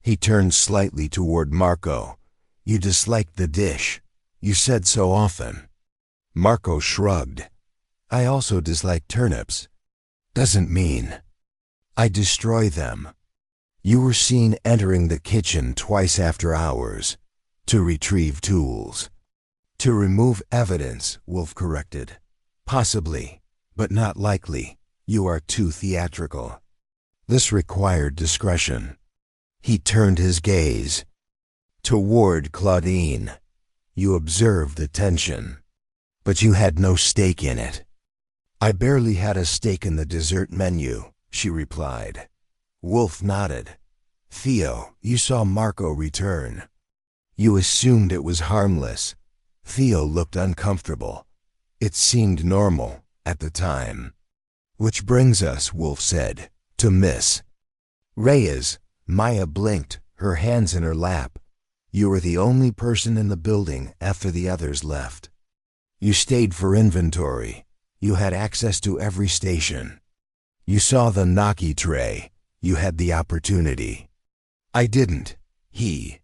He turned slightly toward Marco. "You disliked the dish. You said so often." Marco shrugged. "I also dislike turnips. Doesn't mean I destroy them. You were seen entering the kitchen twice after hours, to retrieve tools." "To remove evidence," Wolfe corrected. "Possibly, but not likely. You are too theatrical." This required discretion. He turned his gaze toward Claudine. "You observed the tension, but you had no stake in it." "I barely had a stake in the dessert menu," she replied. Wolfe nodded. "Theo, you saw Marco return. You assumed it was harmless." Theo looked uncomfortable. "It seemed normal at the time." "Which brings us," Wolfe said, "to Miss Reyes." Maya blinked, her hands in her lap. "You were the only person in the building after the others left. You stayed for inventory. You had access to every station. You saw the gnocchi tray. You had the opportunity." "I didn't." He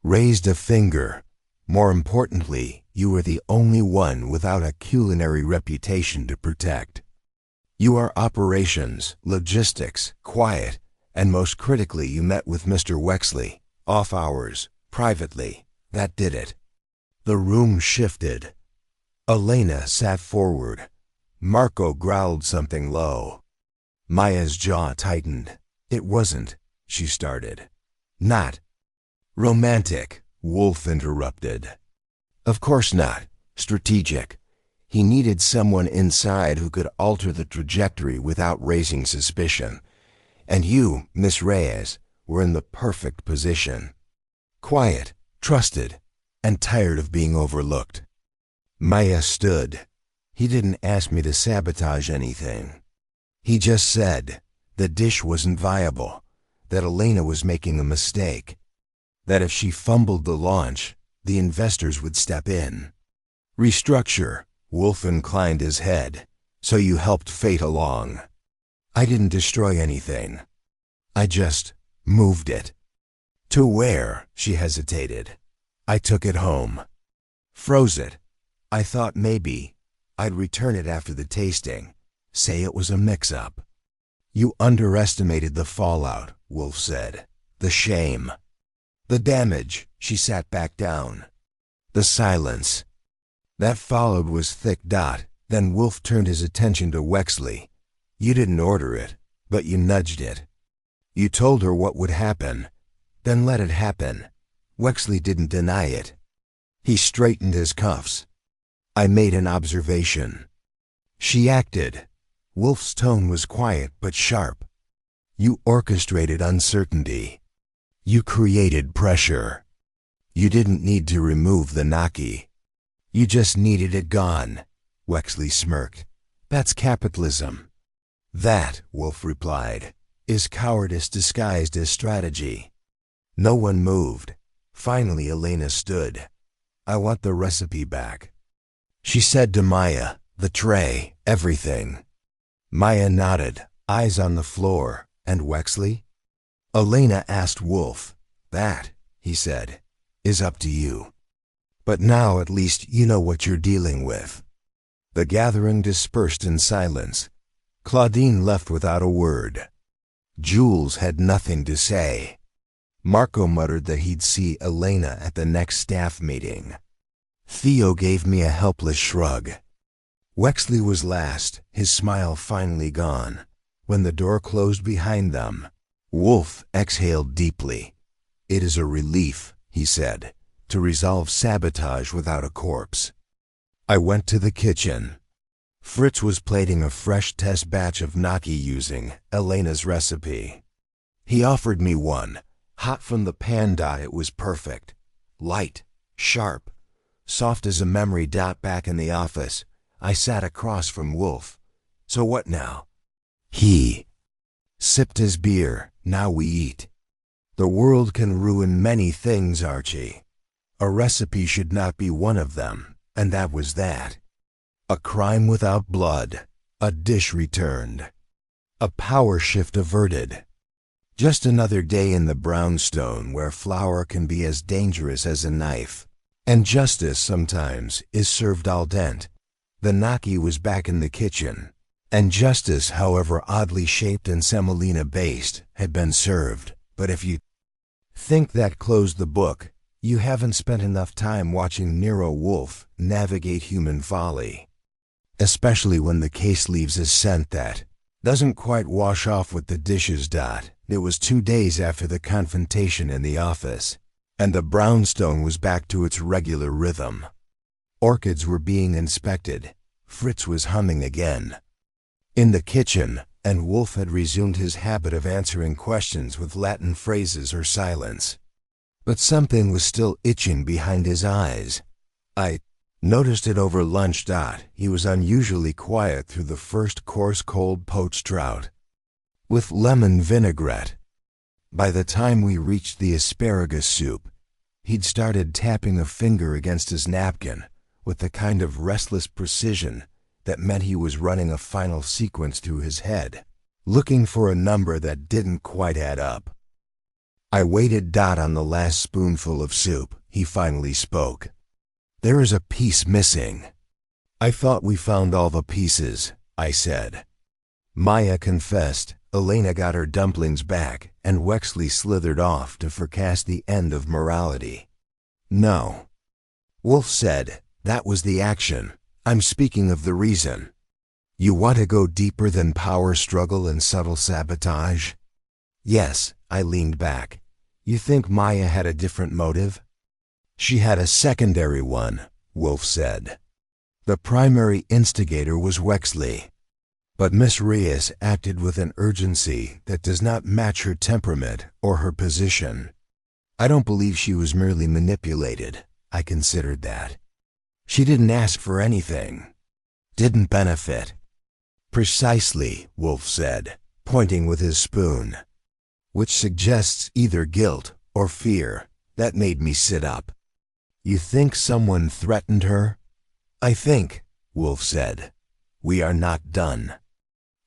raised a finger. "More importantly, you were the only one without a culinary reputation to protect." You are operations, logistics, quiet, and most critically you met with Mr. Wexley, off hours, privately. That did it. The room shifted. Elena sat forward. Marco growled something low. Maya's jaw tightened. It wasn't, she started. Not romantic, Wolfe interrupted. Of course not. Strategic. He needed someone inside who could alter the trajectory without raising suspicion. And you, Miss Reyes, were in the perfect position. Quiet, trusted, and tired of being overlooked. Maya stood. He didn't ask me to sabotage anything. He just said the dish wasn't viable, that Elena was making a mistake, that if she fumbled the launch, the investors would step in. Restructure. Wolfe inclined his head. So you helped fate along. I didn't destroy anything. I just moved it. To where? She hesitated. I took it home. Froze it. I thought maybe I'd return it after the tasting. Say it was a mix-up. You underestimated the fallout, Wolfe said. The shame. The damage. She sat back down. The silence that followed was thick. Then Wolfe turned his attention to Wexley. You didn't order it, but you nudged it. You told her what would happen, then let it happen. Wexley didn't deny it. He straightened his cuffs. I made an observation. She acted. Wolfe's tone was quiet but sharp. You orchestrated uncertainty. You created pressure. You didn't need to remove the gnocchi. You just needed it gone. Wexley smirked. That's capitalism. That, Wolfe replied, is cowardice disguised as strategy. No one moved. Finally, Elena stood. I want the recipe back. She said to Maya, the tray, everything. Maya nodded, eyes on the floor. And Wexley? Elena asked Wolfe. That, he said, is up to you. But now at least you know what you're dealing with. The gathering dispersed in silence. Claudine left without a word. Jules had nothing to say. Marco muttered that he'd see Elena at the next staff meeting. Theo gave me a helpless shrug. Wexley was last, his smile finally gone. When the door closed behind them, Wolfe exhaled deeply. It is a relief, he said, to resolve sabotage without a corpse. I went to the kitchen. Fritz was plating a fresh test batch of gnocchi using Elena's recipe. He offered me one, hot from the pan. It was perfect. Light, sharp, soft as a memory. Back in the office, I sat across from Wolfe. So what now? He sipped his beer. Now we eat. The world can ruin many things, Archie. A recipe should not be one of them, and that was that. A crime without blood, a dish returned, a power shift averted. Just another day in the brownstone where flour can be as dangerous as a knife, and justice sometimes is served al dente. The gnocchi was back in the kitchen, and justice, however oddly shaped and semolina-based, had been served. But if you think that closed the book, you haven't spent enough time watching Nero Wolfe navigate human folly. Especially when the case leaves a scent that doesn't quite wash off with the dishes. It was 2 days after the confrontation in the office, and the brownstone was back to its regular rhythm. Orchids were being inspected. Fritz was humming again. In the kitchen, and Wolfe had resumed his habit of answering questions with Latin phrases or silence. But something was still itching behind his eyes. I noticed it over lunch. He was unusually quiet through the first course, cold poached trout with lemon vinaigrette. By the time we reached the asparagus soup, he'd started tapping a finger against his napkin with the kind of restless precision that meant he was running a final sequence through his head, looking for a number that didn't quite add up. I waited. On the last spoonful of soup, he finally spoke. There is a piece missing. I thought we found all the pieces, I said. Maya confessed. Elena got her dumplings back, and Wexley slithered off to forecast the end of morality. No. Wolfe said, that was the action. I'm speaking of the reason. You want to go deeper than power struggle and subtle sabotage? Yes, I leaned back. You think Maya had a different motive? She had a secondary one, Wolfe said. The primary instigator was Wexley. But Miss Reyes acted with an urgency that does not match her temperament or her position. I don't believe she was merely manipulated. I considered that. She didn't ask for anything. Didn't benefit. Precisely, Wolfe said, pointing with his spoon. Which suggests either guilt or fear. That made me sit up. You think someone threatened her? I think, Wolfe said. We are not done.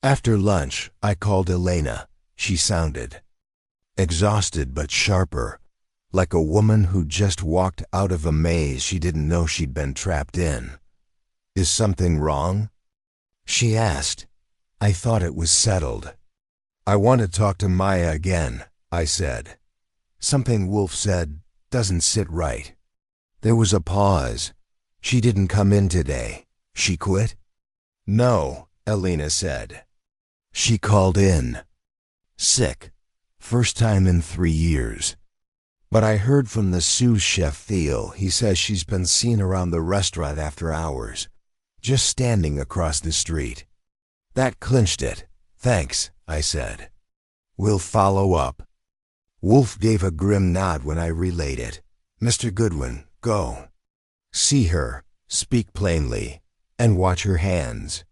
After lunch, I called Elena. She sounded exhausted but sharper, like a woman who just walked out of a maze she didn't know she'd been trapped in. Is something wrong? She asked. I thought it was settled. I want to talk to Maya again, I said. Something Wolfe said doesn't sit right. There was a pause. She didn't come in today. She quit? No, Elena said. She called in. Sick. First time in 3 years. But I heard from the sous chef Theo. He says she's been seen around the restaurant after hours, just standing across the street. That clinched it. Thanks, I said. We'll follow up. Wolfe gave a grim nod when I relayed it. Mr. Goodwin, go. See her, speak plainly, and watch her hands.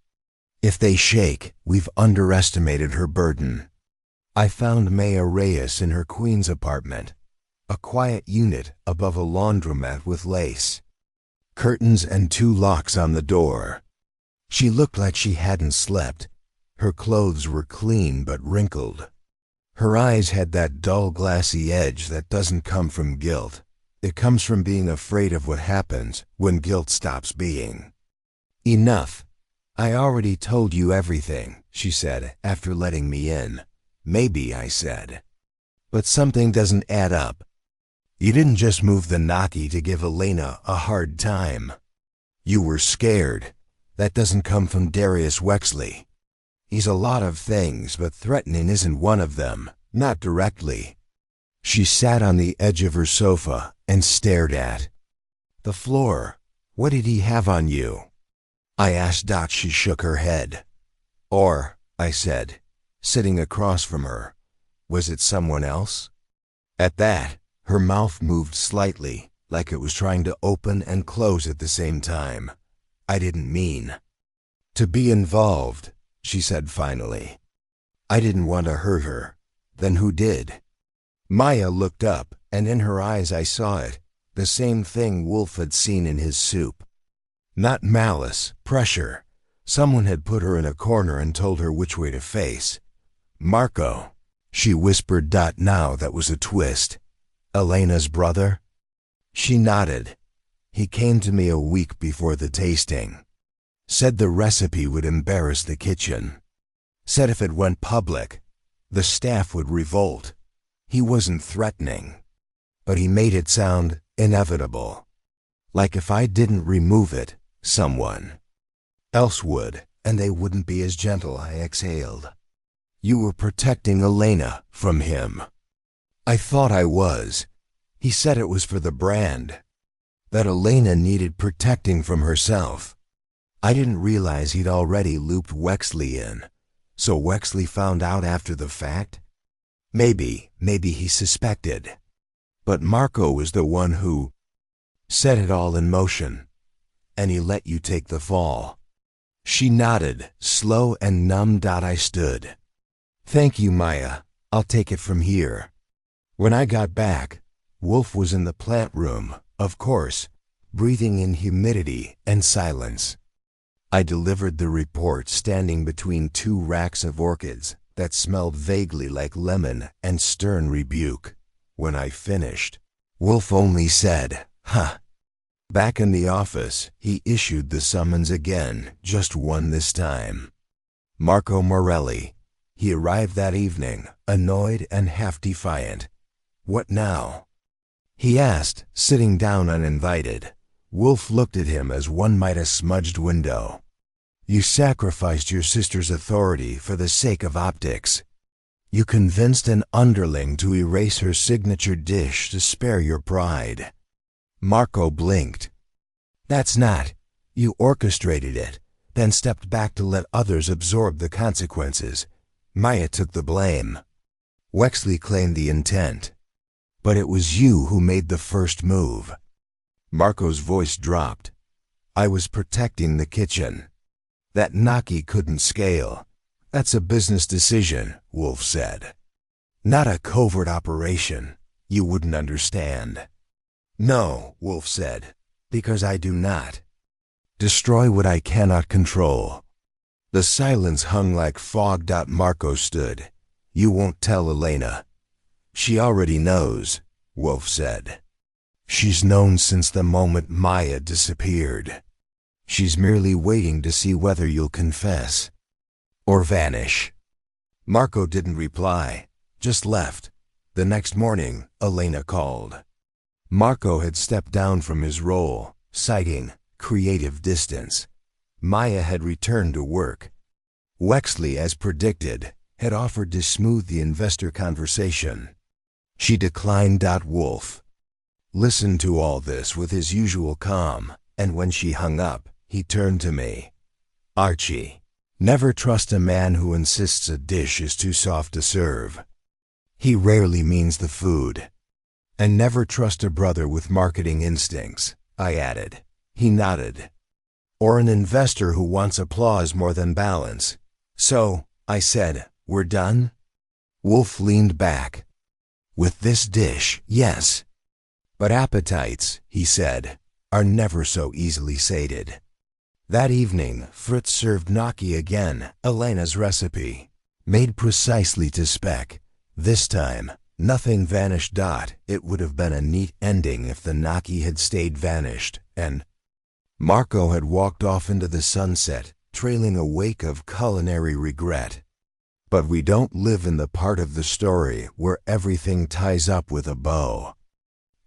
If they shake, we've underestimated her burden. I found Maya Reyes in her Queen's apartment, a quiet unit above a laundromat with lace, curtains and 2 locks on the door. She looked like she hadn't slept. Her clothes were clean but wrinkled. Her eyes had that dull glassy edge that doesn't come from guilt. It comes from being afraid of what happens when guilt stops being. Enough. I already told you everything, she said after letting me in. Maybe, I said. But something doesn't add up. You didn't just move the Gnocchi to give Elena a hard time. You were scared. That doesn't come from Darius Wexley. He's a lot of things, but threatening isn't one of them, not directly. She sat on the edge of her sofa and stared at the floor. What did he have on you? I asked. She shook her head. Or, I said, sitting across from her, was it someone else? At that, her mouth moved slightly, like it was trying to open and close at the same time. I didn't mean to be involved, she said finally. I didn't want to hurt her. Then who did? Maya looked up, and in her eyes I saw it, the same thing Wolfe had seen in his soup. Not malice, pressure. Someone had put her in a corner and told her which way to face. Marco, she whispered. Now that was a twist. Elena's brother? She nodded. He came to me a week before the tasting. Said the recipe would embarrass the kitchen. Said if it went public, the staff would revolt. He wasn't threatening, but he made it sound inevitable. Like if I didn't remove it, someone else would, and they wouldn't be as gentle. I exhaled. You were protecting Elena from him. I thought I was. He said it was for the brand, that Elena needed protecting from herself. I didn't realize he'd already looped Wexley in. So Wexley found out after the fact? Maybe he suspected. But Marco was the one who set it all in motion, and he let you take the fall. She nodded, slow and numb. I stood. Thank you, Maya. I'll take it from here. When I got back, Wolfe was in the plant room, of course, breathing in humidity and silence. I delivered the report standing between 2 racks of orchids that smelled vaguely like lemon and stern rebuke. When I finished, Wolfe only said, "Huh." Back in the office, he issued the summons again, just one this time. Marco Morelli. He arrived that evening, annoyed and half defiant. "What now?" he asked, sitting down uninvited. Wolfe looked at him as one might a smudged window. "You sacrificed your sister's authority for the sake of optics. You convinced an underling to erase her signature dish to spare your pride." Marco blinked. "That's not. You orchestrated it, then stepped back to let others absorb the consequences. Maya took the blame. Wexley claimed the intent. But it was you who made the first move." Marco's voice dropped. "I was protecting the kitchen. That gnocchi couldn't scale. That's a business decision," Wolfe said. "Not a covert operation. You wouldn't understand." "No," Wolfe said, "because I do not. Destroy what I cannot control." The silence hung like fog. Marco stood. "You won't tell Elena." "She already knows," Wolfe said. "She's known since the moment Maya disappeared. She's merely waiting to see whether you'll confess or vanish." Marco didn't reply, just left. The next morning, Elena called. Marco had stepped down from his role, citing creative distance. Maya had returned to work. Wexley, as predicted, had offered to smooth the investor conversation. She declined. Wolfe listened to all this with his usual calm, and when she hung up, he turned to me. "Archie, never trust a man who insists a dish is too soft to serve. He rarely means the food. And never trust a brother with marketing instincts," I added. He nodded. "Or an investor who wants applause more than balance." "So," I said, "we're done?" Wolfe leaned back. "With this dish, yes. But appetites," he said, "are never so easily sated." That evening, Fritz served gnocchi again, Elena's recipe, made precisely to spec. This time, nothing vanished. It would have been a neat ending if the gnocchi had stayed vanished, and Marco had walked off into the sunset, trailing a wake of culinary regret. But we don't live in the part of the story where everything ties up with a bow.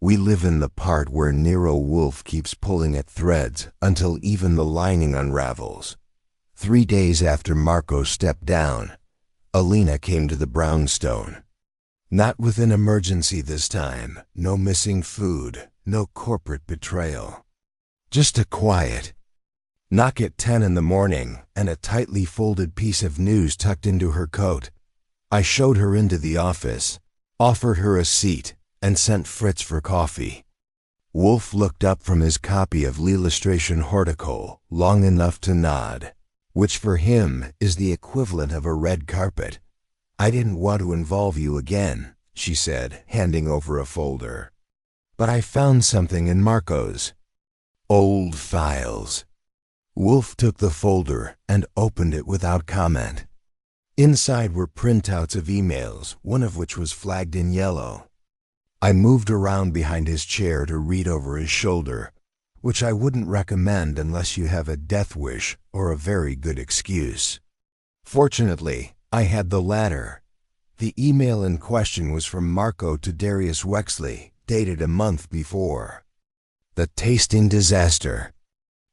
We live in the part where Nero Wolfe keeps pulling at threads until even the lining unravels. 3 days after Marco stepped down, Elena came to the brownstone. Not with an emergency this time, no missing food, no corporate betrayal. Just a quiet knock at 10 in the morning and a tightly folded piece of news tucked into her coat. I showed her into the office, offered her a seat, and sent Fritz for coffee. Wolfe looked up from his copy of l'Illustration Horticole long enough to nod, which for him is the equivalent of a red carpet. "I didn't want to involve you again," she said, handing over a folder. "But I found something in Marco's old files." Wolfe took the folder and opened it without comment. Inside were printouts of emails, one of which was flagged in yellow. I moved around behind his chair to read over his shoulder, which I wouldn't recommend unless you have a death wish or a very good excuse. Fortunately, I had the latter. The email in question was from Marco to Darius Wexley, dated a month before. The tasting disaster.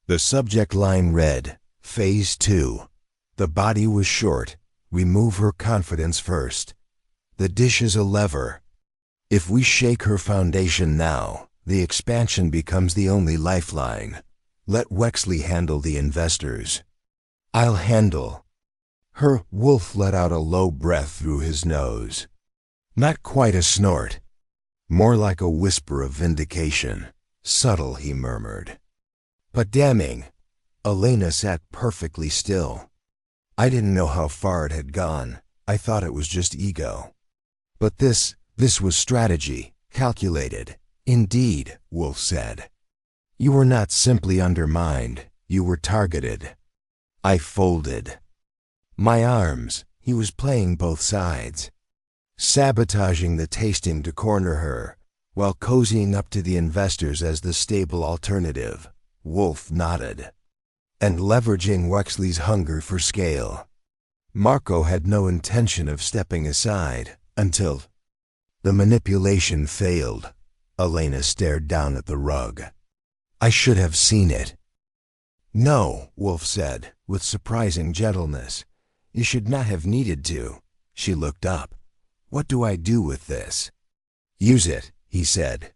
The subject line read, Phase 2. The body was short. Remove her confidence first. The dish is a lever. If we shake her foundation now, the expansion becomes the only lifeline. Let Wexley handle the investors. I'll handle her. Wolfe let out a low breath through his nose. Not quite a snort. More like a whisper of vindication. Subtle, he murmured. But damning. Elena sat perfectly still. I didn't know how far it had gone. I thought it was just ego. But this was strategy, calculated. Indeed, Wolfe said. You were not simply undermined, you were targeted. I folded my arms. He was playing both sides, sabotaging the tasting to corner her, while cozying up to the investors as the stable alternative. Wolfe nodded. And leveraging Wexley's hunger for scale. Marco had no intention of stepping aside until the manipulation failed. Elena stared down at the rug. I should have seen it. No, Wolfe said, with surprising gentleness. You should not have needed to. She looked up. What do I do with this? Use it, he said.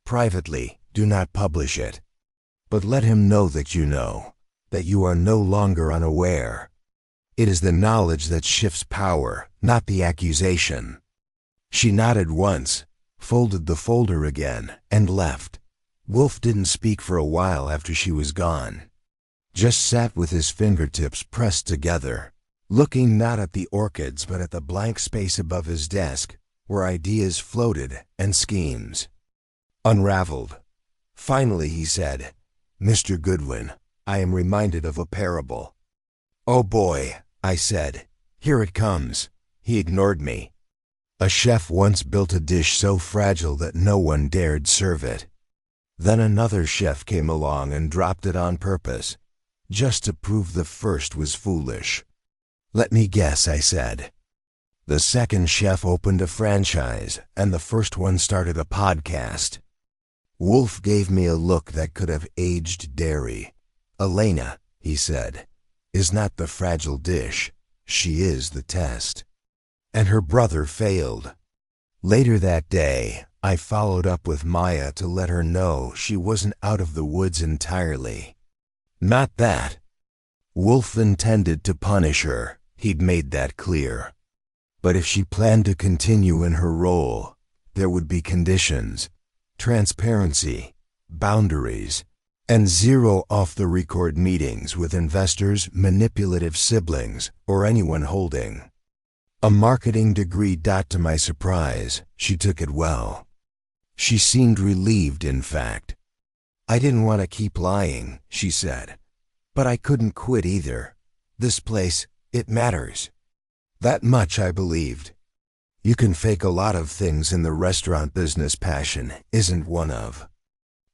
Privately, do not publish it. But let him know, that you are no longer unaware. It is the knowledge that shifts power, not the accusation. She nodded once, folded the folder again, and left. Wolfe didn't speak for a while after she was gone. Just sat with his fingertips pressed together, looking not at the orchids but at the blank space above his desk, where ideas floated and schemes unraveled. Finally he said, Mr. Goodwin, I am reminded of a parable. Oh boy, I said. Here it comes. He ignored me. A chef once built a dish so fragile that no one dared serve it. Then another chef came along and dropped it on purpose, just to prove the first was foolish. Let me guess, I said. The second chef opened a franchise, and the first one started a podcast. Wolfe gave me a look that could have aged dairy. Elena, he said, is not the fragile dish. She is the test. And her brother failed. Later that day, I followed up with Maya to let her know she wasn't out of the woods entirely. Not that. Wolfe intended to punish her, he'd made that clear. But if she planned to continue in her role, there would be conditions, transparency, boundaries, and zero off-the-record meetings with investors, manipulative siblings, or anyone holding a marketing degree. To my surprise, she took it well. She seemed relieved, in fact. I didn't want to keep lying, she said. But I couldn't quit either. This place, it matters. That much I believed. You can fake a lot of things in the restaurant business. Passion isn't one of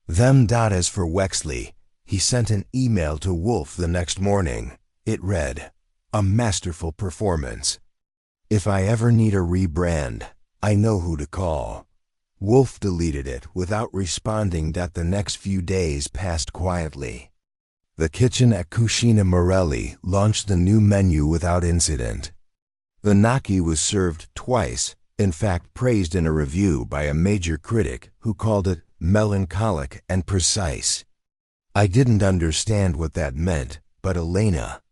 them. As for Wexley, he sent an email to Wolfe the next morning. It read, a masterful performance. If I ever need a rebrand, I know who to call. Wolfe deleted it without responding. The next few days passed quietly. The kitchen at Cucina Morelli launched the new menu without incident. The gnocchi was served twice, in fact praised in a review by a major critic who called it melancholic and precise. I didn't understand what that meant, but Elena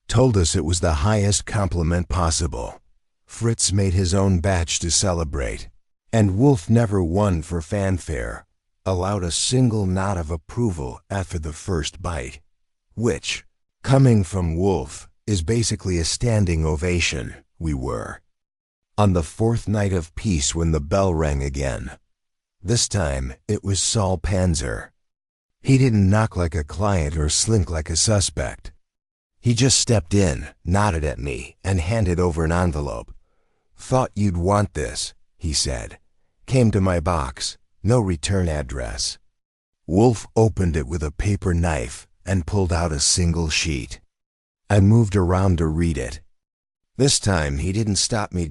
told us it was the highest compliment possible. Fritz made his own batch to celebrate, and Wolfe never won for fanfare, allowed a single nod of approval after the first bite, which, coming from Wolfe, is basically a standing ovation. We were on the fourth night of peace when the bell rang again. This time it was Saul Panzer. He didn't knock like a client or slink like a suspect. He just stepped in, nodded at me, and handed over an envelope. Thought you'd want this, he said. Came to my box, no return address. Wolfe opened it with a paper knife and pulled out a single sheet. I moved around to read it. This time he didn't stop me.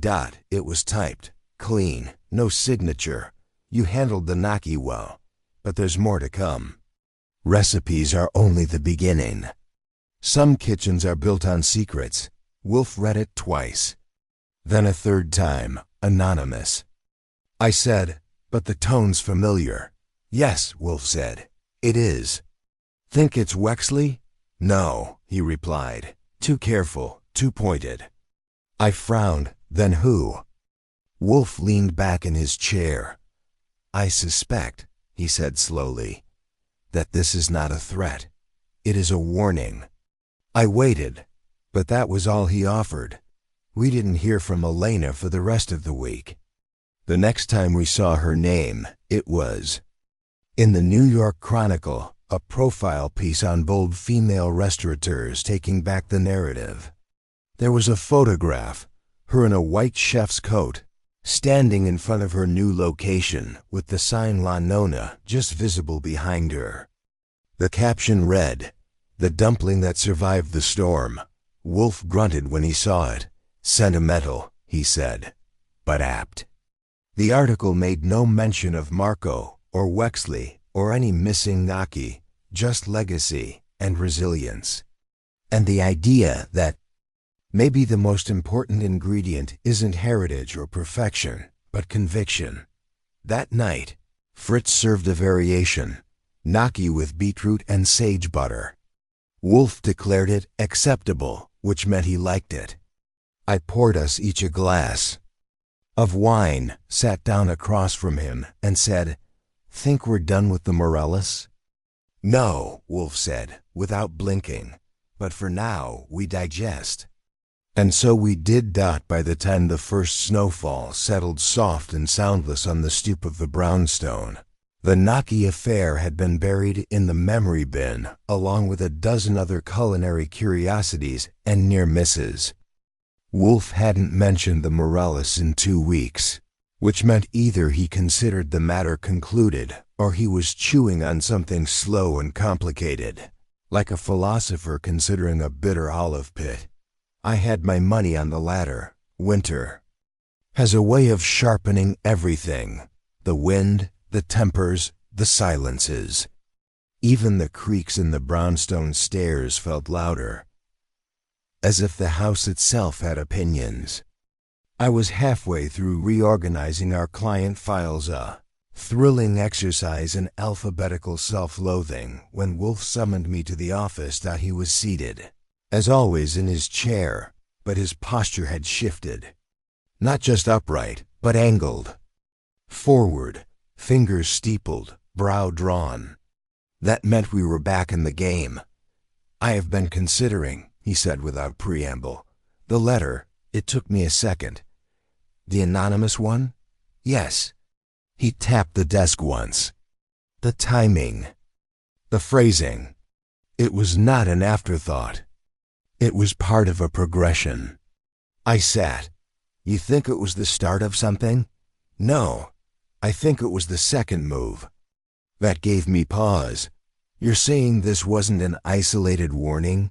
It was typed, clean, no signature. You handled the gnocchi well, but there's more to come. Recipes are only the beginning. Some kitchens are built on secrets. Wolfe read it twice. Then a third time, anonymous. I said, but the tone's familiar. Yes, Wolfe said. It is. Think it's Wexley? No, he replied. Too careful, too pointed. I frowned. Then who? Wolfe leaned back in his chair. I suspect, he said slowly, that this is not a threat. It is a warning. I waited, but that was all he offered. We didn't hear from Elena for the rest of the week. The next time we saw her name, it was in the New York Chronicle, a profile piece on bold female restaurateurs taking back the narrative. There was a photograph, her in a white chef's coat, standing in front of her new location with the sign La Nonna just visible behind her. The caption read, "The dumpling that survived the storm, Wolfe grunted when he saw it. Sentimental, he said, but apt. The article made no mention of Marco or Wexley or any missing Gnocchi, just legacy and resilience. And the idea that maybe the most important ingredient isn't heritage or perfection, but conviction. That night, Fritz served a variation, gnocchi with beetroot and sage butter. Wolfe declared it acceptable, which meant he liked it. I poured us each a glass of wine, sat down across from him, and said, "Think we're done with the Morellas?" "No," Wolfe said, without blinking, "but for now we digest." And so we did. By the time the first snowfall settled soft and soundless on the stoop of the brownstone, the gnocchi affair had been buried in the memory bin, along with a dozen other culinary curiosities and near misses. Wolfe hadn't mentioned the Morellas in 2 weeks, which meant either he considered the matter concluded or he was chewing on something slow and complicated, like a philosopher considering a bitter olive pit. I had my money on the latter. Winter has a way of sharpening everything: the wind, the tempers, the silences. Even the creaks in the brownstone stairs felt louder, as if the house itself had opinions. I was halfway through reorganizing our client files, a thrilling exercise in alphabetical self-loathing, when Wolfe summoned me to the office. He was seated, as always, in his chair, but his posture had shifted. Not just upright, but angled. Forward, fingers steepled, brow drawn. That meant we were back in the game. "I have been considering," he said without preamble. "The letter, it took me a second." "The anonymous one?" "Yes." He tapped the desk once. "The timing, the phrasing. It was not an afterthought. It was part of a progression." I sat. "You think it was the start of something?" "No, I think it was the second move." That gave me pause. "You're saying this wasn't an isolated warning?"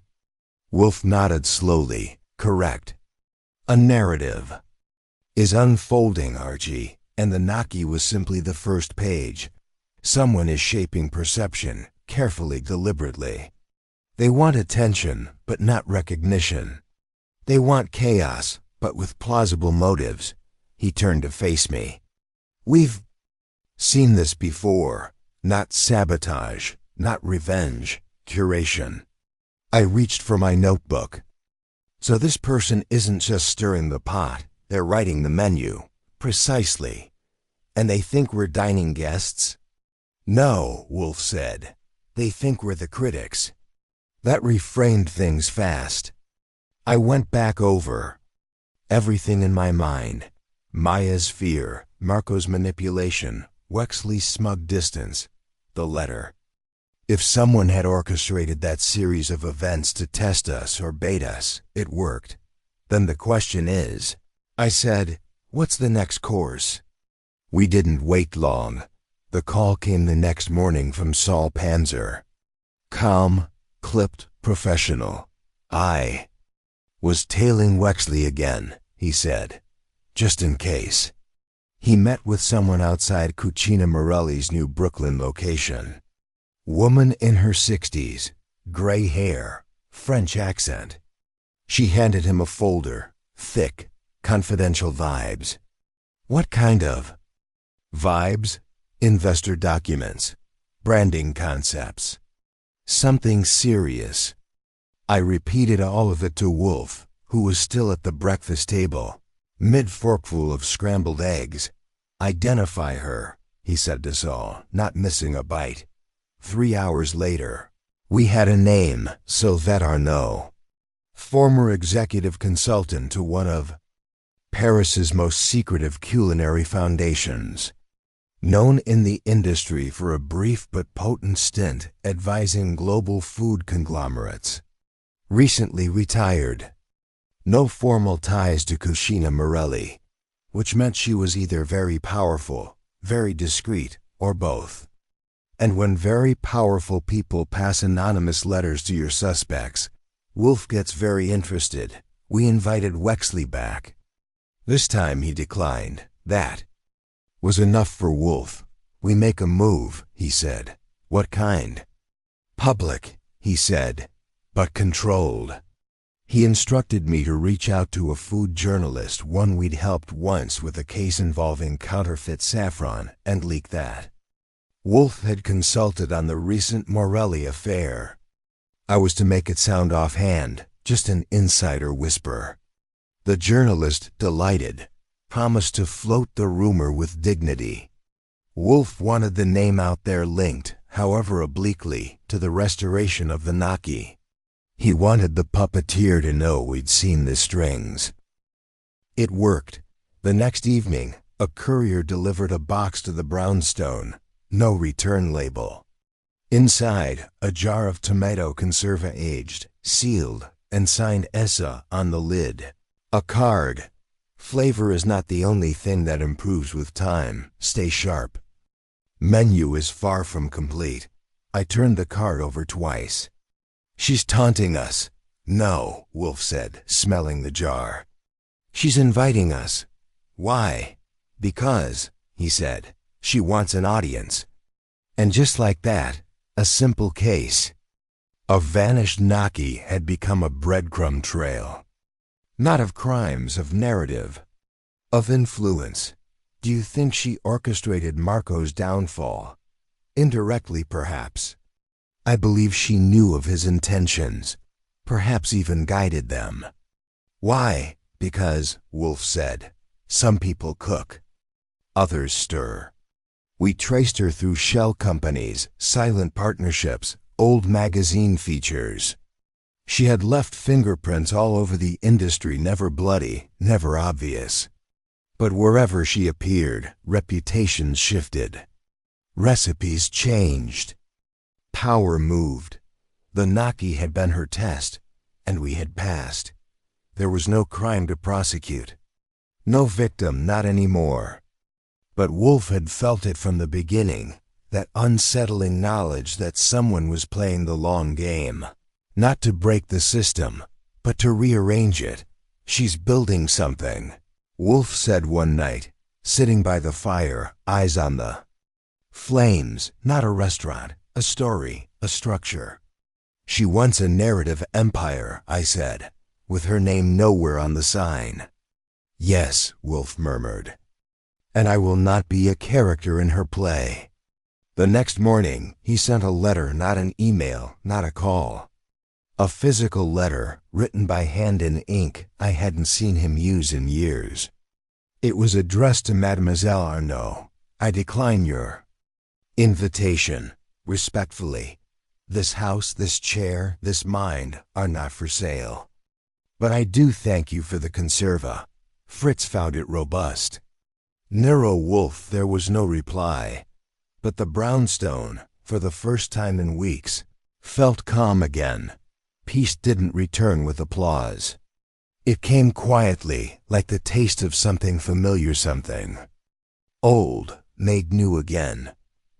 Wolfe nodded slowly. "Correct. A narrative is unfolding, Archie, and the gnocchi was simply the first page. Someone is shaping perception, carefully, deliberately. They want attention, but not recognition. They want chaos, but with plausible motives." He turned to face me. "We've seen this before. Not sabotage, not revenge, curation." I reached for my notebook. "So this person isn't just stirring the pot, they're writing the menu." "Precisely. And they think we're dining guests?" "No," Wolfe said. "They think we're the critics." That reframed things fast. I went back over everything in my mind. Maya's fear, Marco's manipulation, Wexley's smug distance, the letter. If someone had orchestrated that series of events to test us or bait us, it worked. "Then the question is," I said, "what's the next course?" We didn't wait long. The call came the next morning from Saul Panzer. Calm, clipped, professional. "I was tailing Wexley again," he said, "just in case." He met with someone outside Cucina Morelli's new Brooklyn location. Woman in her 60s, gray hair, French accent. She handed him a folder, thick, confidential vibes. "What kind of vibes?" "Investor documents, branding concepts. Something serious." I repeated all of it to Wolfe, who was still at the breakfast table, mid-forkful of scrambled eggs. "Identify her," he said to Saul, not missing a bite. 3 hours later, we had a name: Sylvette Arnaud, former executive consultant to one of Paris's most secretive culinary foundations. Known in the industry for a brief but potent stint advising global food conglomerates. Recently retired. No formal ties to Cucina Morelli, which meant she was either very powerful, very discreet, or both. And when very powerful people pass anonymous letters to your suspects, Wolfe gets very interested. We invited Wexley back. This time he declined. That was enough for Wolfe. We make a move, he said. What kind? Public, he said, but controlled. He instructed me to reach out to a food journalist, one we'd helped once with a case involving counterfeit saffron, and leak that. Wolfe had consulted on the recent Morelli affair. I was to make it sound offhand, just an insider whisper. The journalist, delighted, promised to float the rumor with dignity. Wolfe wanted the name out there linked, however obliquely, to the restoration of the Gnocchi. He wanted the puppeteer to know we'd seen the strings. It worked. The next evening, a courier delivered a box to the brownstone. No return label. Inside, a jar of tomato conserva aged, sealed, and signed Essa on the lid. A card. Flavor is not the only thing that improves with time. Stay sharp. Menu is far from complete. I turned the card over twice. She's taunting us. No, Wolfe said, smelling the jar. She's inviting us. Why? Because, he said, she wants an audience. And just like that, a simple case. A vanished Gnocchi had become a breadcrumb trail. Not of crimes, of narrative, of influence. Do you think she orchestrated Marco's downfall? Indirectly, perhaps. I believe she knew of his intentions, perhaps even guided them. Why? Because, Wolfe said, some people cook, others stir. We traced her through shell companies, silent partnerships, old magazine features. She had left fingerprints all over the industry, never bloody, never obvious. But wherever she appeared, reputations shifted. Recipes changed. Power moved. The Gnocchi had been her test, and we had passed. There was no crime to prosecute. No victim, not anymore. But Wolfe had felt it from the beginning, that unsettling knowledge that someone was playing the long game. Not to break the system, but to rearrange it. She's building something, Wolfe said one night, sitting by the fire, eyes on the flames. Not a restaurant, a story, a structure. She wants a narrative empire, I said, with her name nowhere on the sign. Yes, Wolfe murmured. And I will not be a character in her play. The next morning, he sent a letter, not an email, not a call. A physical letter, written by hand in ink I hadn't seen him use in years. It was addressed to Mademoiselle Arnaud. I decline your invitation, respectfully. This house, this chair, this mind are not for sale. But I do thank you for the conserva. Fritz found it robust. Nero Wolfe, there was no reply. But the brownstone, for the first time in weeks, felt calm again. Peace didn't return with applause. It came quietly, like the taste of something familiar, something old, made new again.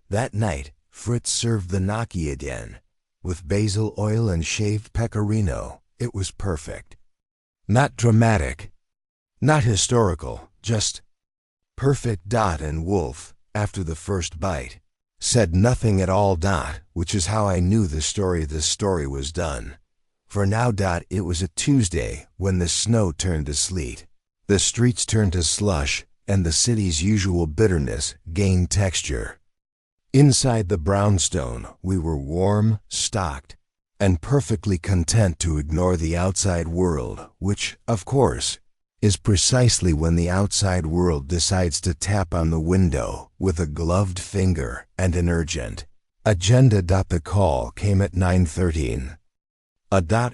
That night, Fritz served the Gnocchi again. With basil oil and shaved pecorino, it was perfect. Not dramatic, not historical, just perfect. And Wolfe, after the first bite, said nothing at all. Which is how I knew this story was done. For now, it was a Tuesday when the snow turned to sleet. The streets turned to slush, and the city's usual bitterness gained texture. Inside the brownstone, we were warm, stocked, and perfectly content to ignore the outside world, which, of course, is precisely when the outside world decides to tap on the window with a gloved finger and an urgent agenda. The call came at 9:13.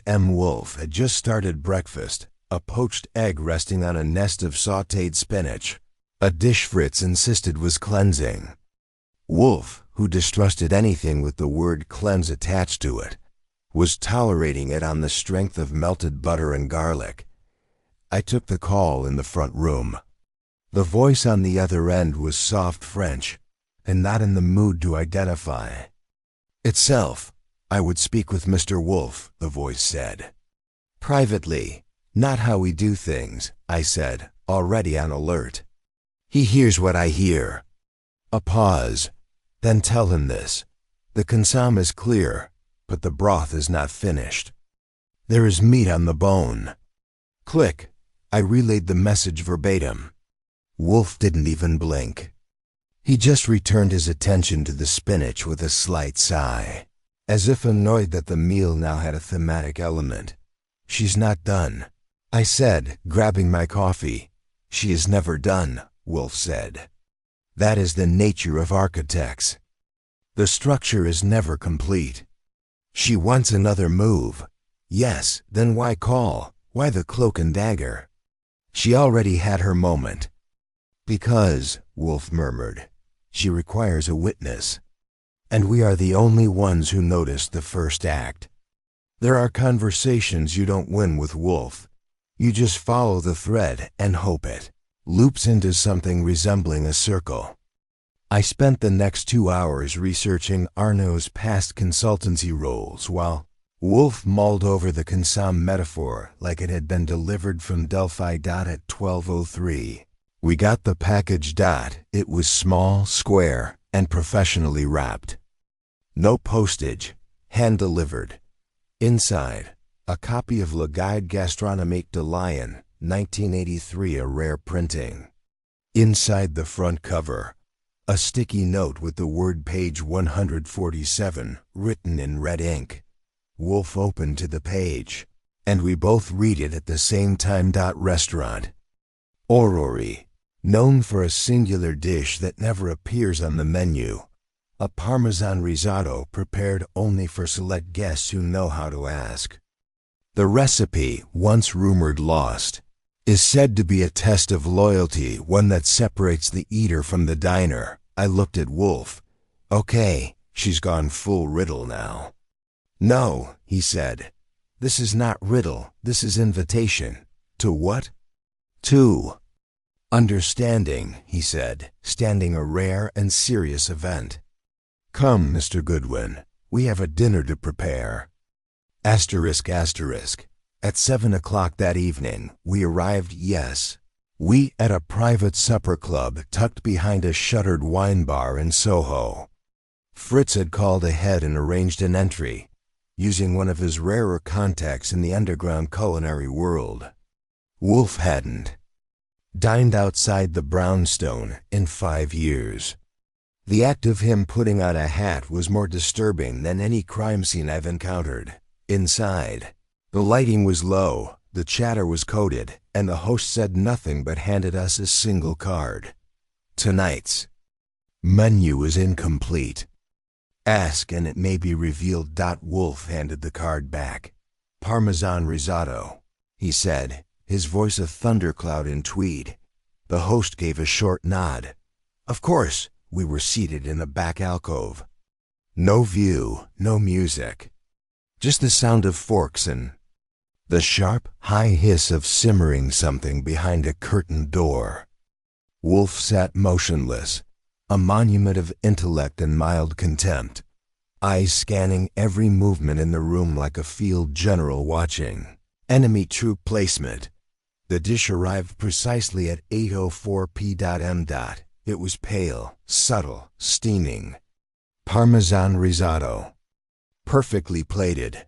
M. Wolfe had just started breakfast, a poached egg resting on a nest of sautéed spinach, a dish Fritz insisted was cleansing. Wolfe, who distrusted anything with the word cleanse attached to it, was tolerating it on the strength of melted butter and garlic. I took the call in the front room. The voice on the other end was soft French, and not in the mood to identify itself. I would speak with Mr. Wolfe, the voice said. Privately, not how we do things, I said, already on alert. He hears what I hear. A pause. Then tell him this. The consomme is clear, but the broth is not finished. There is meat on the bone. Click. I relayed the message verbatim. Wolfe didn't even blink. He just returned his attention to the spinach with a slight sigh, as if annoyed that the meal now had a thematic element. She's not done, I said, grabbing my coffee. She is never done, Wolfe said. That is the nature of architects. The structure is never complete. She wants another move. Yes, then why call? Why the cloak and dagger? She already had her moment. Because, Wolfe murmured, she requires a witness. And we are the only ones who noticed the first act. There are conversations you don't win with Wolfe. You just follow the thread and hope it loops into something resembling a circle. I spent the next 2 hours researching Arnaud's past consultancy roles while Wolfe mulled over the consomme metaphor like it had been delivered from Delphi. At 12:03. We got the package. It was small, square, and professionally wrapped. No postage, hand-delivered. Inside, a copy of Le Guide Gastronomique de Lyon, 1983, a rare printing. Inside the front cover, a sticky note with the word page 147 written in red ink. Wolfe opened to the page, and we both read it at the same time. Restaurant. Orrery, known for a singular dish that never appears on the menu. A Parmesan risotto prepared only for select guests who know how to ask. The recipe, once rumored lost, is said to be a test of loyalty, one that separates the eater from the diner. I looked at Wolfe. Okay, she's gone full riddle now. No, he said. This is not riddle, this is invitation. To what? To understanding, he said, standing a rare and serious event. Come, Mr. Goodwin, we have a dinner to prepare. Asterisk. At 7 o'clock that evening, we arrived, we at a private supper club tucked behind a shuttered wine bar in Soho. Fritz had called ahead and arranged an entry, using one of his rarer contacts in the underground culinary world. Wolfe hadn't dined outside the brownstone in 5 years. The act of him putting on a hat was more disturbing than any crime scene I've encountered. Inside, the lighting was low, the chatter was coded, and the host said nothing but handed us a single card. Tonight's menu is incomplete. Ask and it may be revealed. Wolfe handed the card back. Parmesan risotto, he said, his voice a thundercloud in tweed. The host gave a short nod. Of course. We were seated in a back alcove. No view, no music. Just the sound of forks and the sharp, high hiss of simmering something behind a curtained door. Wolfe sat motionless, a monument of intellect and mild contempt, eyes scanning every movement in the room like a field general watching enemy troop placement. The dish arrived precisely at 8:04 p.m. It was pale, subtle, steaming. Parmesan risotto. Perfectly plated,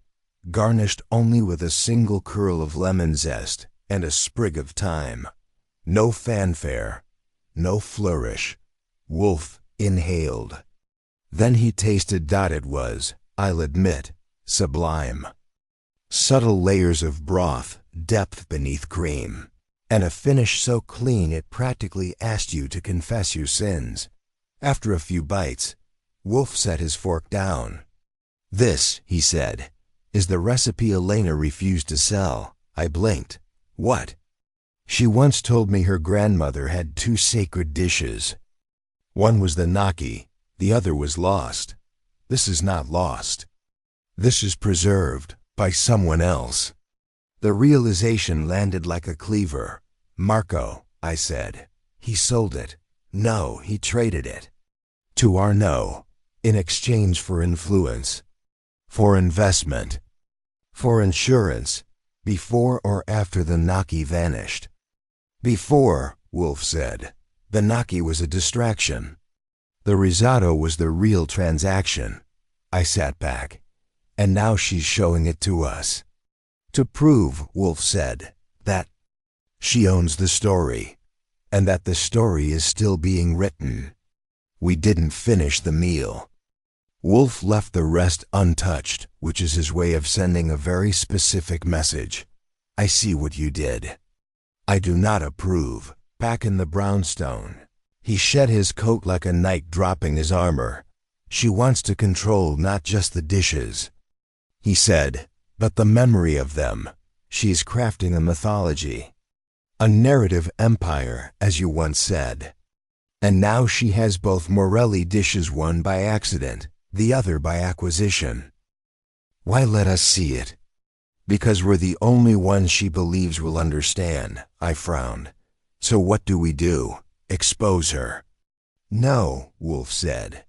garnished only with a single curl of lemon zest and a sprig of thyme. No fanfare, no flourish. Wolfe inhaled. Then he tasted. It was, I'll admit, sublime. Subtle layers of broth, depth beneath cream, and a finish so clean it practically asked you to confess your sins. After a few bites, Wolfe set his fork down. This, he said, is the recipe Elena refused to sell. I blinked. What? She once told me her grandmother had 2 sacred dishes. One was the gnocchi, the other was lost. This is not lost. This is preserved by someone else. The realization landed like a cleaver. Marco, I said. He sold it. No, he traded it. To Arnaud, in exchange for influence, for investment, for insurance. Before or after the Gnocchi vanished? Before, Wolfe said. The Gnocchi was a distraction. The risotto was the real transaction. I sat back. And now she's showing it to us. To prove, Wolfe said, that she owns the story, and that the story is still being written. We didn't finish the meal. Wolfe left the rest untouched, which is his way of sending a very specific message. I see what you did. I do not approve. Back in the brownstone, he shed his coat like a knight dropping his armor. She wants to control not just the dishes, he said, but the memory of them. She's crafting a mythology. A narrative empire, as you once said. And now she has both Morelli dishes, one by accident, the other by acquisition. Why let us see it? Because we're the only ones she believes will understand, I frowned. So what do we do? Expose her? No, Wolfe said.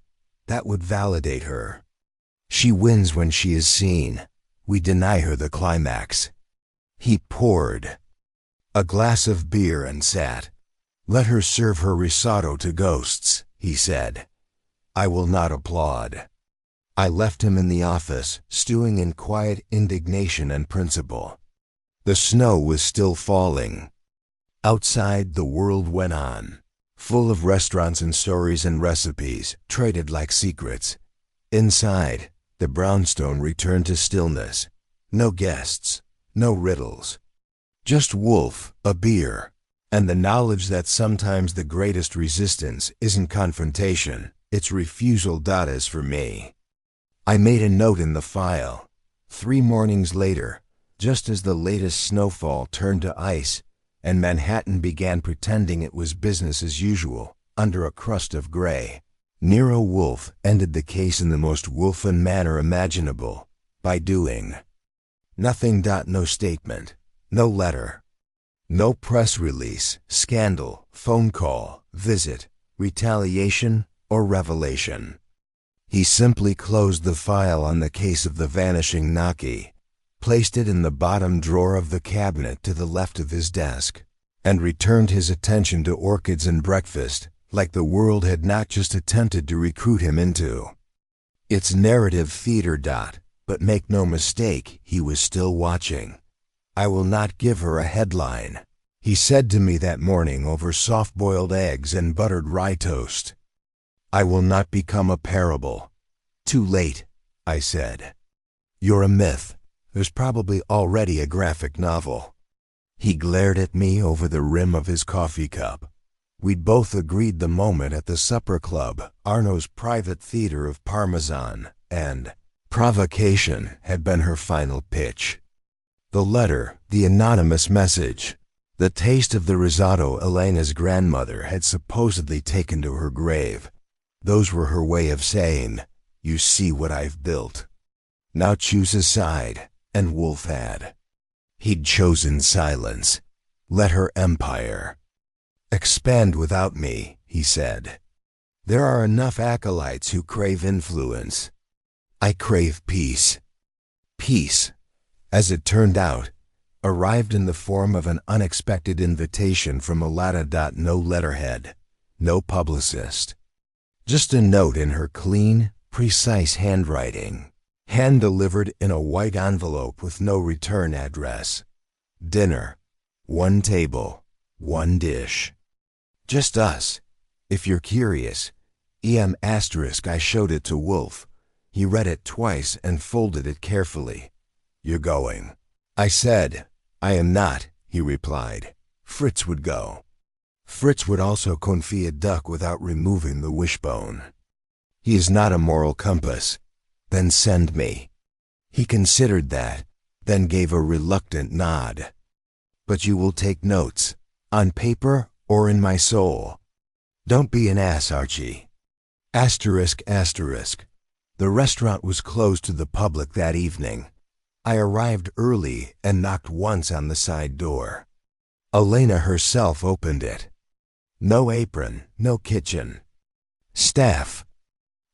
That would validate her. She wins when she is seen. We deny her the climax. He poured a glass of beer and sat. Let her serve her risotto to ghosts, he said. I will not applaud. I left him in the office, stewing in quiet indignation and principle. The snow was still falling. Outside, the world went on, full of restaurants and stories and recipes, traded like secrets. Inside, the brownstone returned to stillness. No guests, no riddles. Just Wolfe, a beer, and the knowledge that sometimes the greatest resistance isn't confrontation, it's refusal. As for me, I made a note in the file. 3 mornings later, just as the latest snowfall turned to ice, and Manhattan began pretending it was business as usual, under a crust of gray, Nero Wolfe ended the case in the most Wolfen manner imaginable, by doing nothing. No statement, no letter, no press release, scandal, phone call, visit, retaliation, or revelation. He simply closed the file on the case of the vanishing Gnocchi, placed it in the bottom drawer of the cabinet to the left of his desk, and returned his attention to orchids and breakfast, like the world had not just attempted to recruit him into its narrative theater. But make no mistake, he was still watching. I will not give her a headline, he said to me that morning over soft-boiled eggs and buttered rye toast. I will not become a parable. Too late, I said. You're a myth. There's probably already a graphic novel. He glared at me over the rim of his coffee cup. We'd both agreed the moment at the supper club, Arno's private theater of Parmesan, and provocation had been her final pitch. The letter, the anonymous message, the taste of the risotto Elena's grandmother had supposedly taken to her grave. Those were her way of saying, you see what I've built. Now choose a side, and Wolfe had. He'd chosen silence. Let her empire expand without me, he said. There are enough acolytes who crave influence. I crave peace. Peace, as it turned out, arrived in the form of an unexpected invitation from Alada. No letterhead, no publicist. Just a note in her clean, precise handwriting, hand-delivered in a white envelope with no return address. Dinner, 1 table, 1 dish. Just us. If you're curious, I showed it to Wolfe. He read it twice and folded it carefully. You're going. I said, I am not, he replied. Fritz would go. Fritz would also confit a duck without removing the wishbone. He is not a moral compass. Then send me. He considered that, then gave a reluctant nod. But you will take notes, on paper or in my soul. Don't be an ass, Archie. Asterisk. The restaurant was closed to the public that evening. I arrived early and knocked once on the side door. Elena herself opened it. No apron, no kitchen. Staff.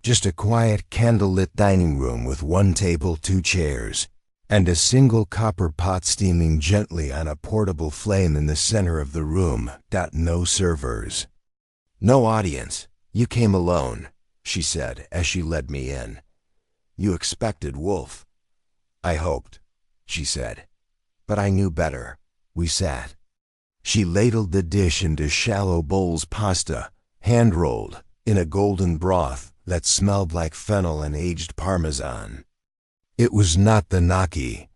Just a quiet, candlelit dining room with 1 table, 2 chairs. and a single copper pot steaming gently on a portable flame in the center of the room. No servers. No audience. You came alone, she said as she led me in. You expected Wolfe. I hoped, she said. But I knew better. We sat. She ladled the dish into shallow bowls pasta, hand-rolled, in a golden broth that smelled like fennel and aged parmesan. It was not the gnocchi.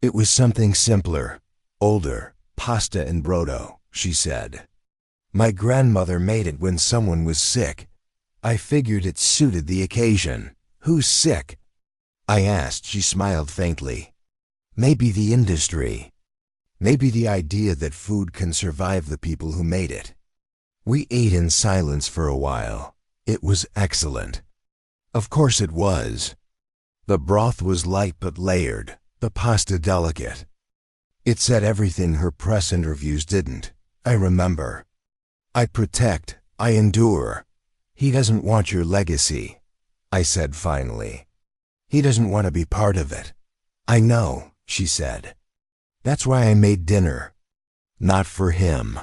It was something simpler, older, pasta and brodo, she said. My grandmother made it when someone was sick. I figured it suited the occasion. Who's sick? I asked. She smiled faintly. Maybe the industry. Maybe the idea that food can survive the people who made it. We ate in silence for a while. It was excellent. Of course it was. The broth was light but layered, the pasta delicate. It said everything her press interviews didn't, I remember. I protect, I endure. He doesn't want your legacy, I said finally. He doesn't want to be part of it. I know, she said. That's why I made dinner. Not for him.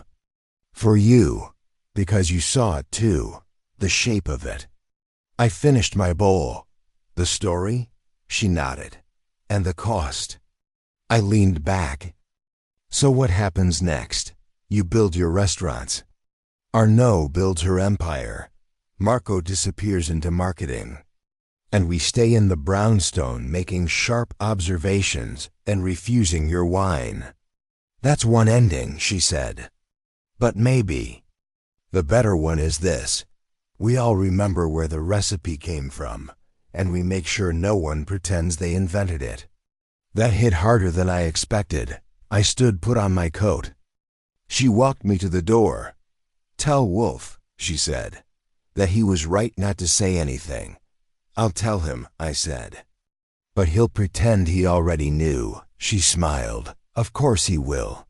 For you, because you saw it too, the shape of it. I finished my bowl. The story? She nodded. And the cost? I leaned back. So what happens next? You build your restaurants. Arnaud builds her empire. Marco disappears into marketing. And we stay in the brownstone making sharp observations and refusing your wine. That's one ending, she said. But maybe. The better one is this. We all remember where the recipe came from, and we make sure no one pretends they invented it. That hit harder than I expected. I stood, put on my coat. She walked me to the door. Tell Wolfe, she said, that he was right not to say anything. I'll tell him, I said. But he'll pretend he already knew, she smiled. Of course he will.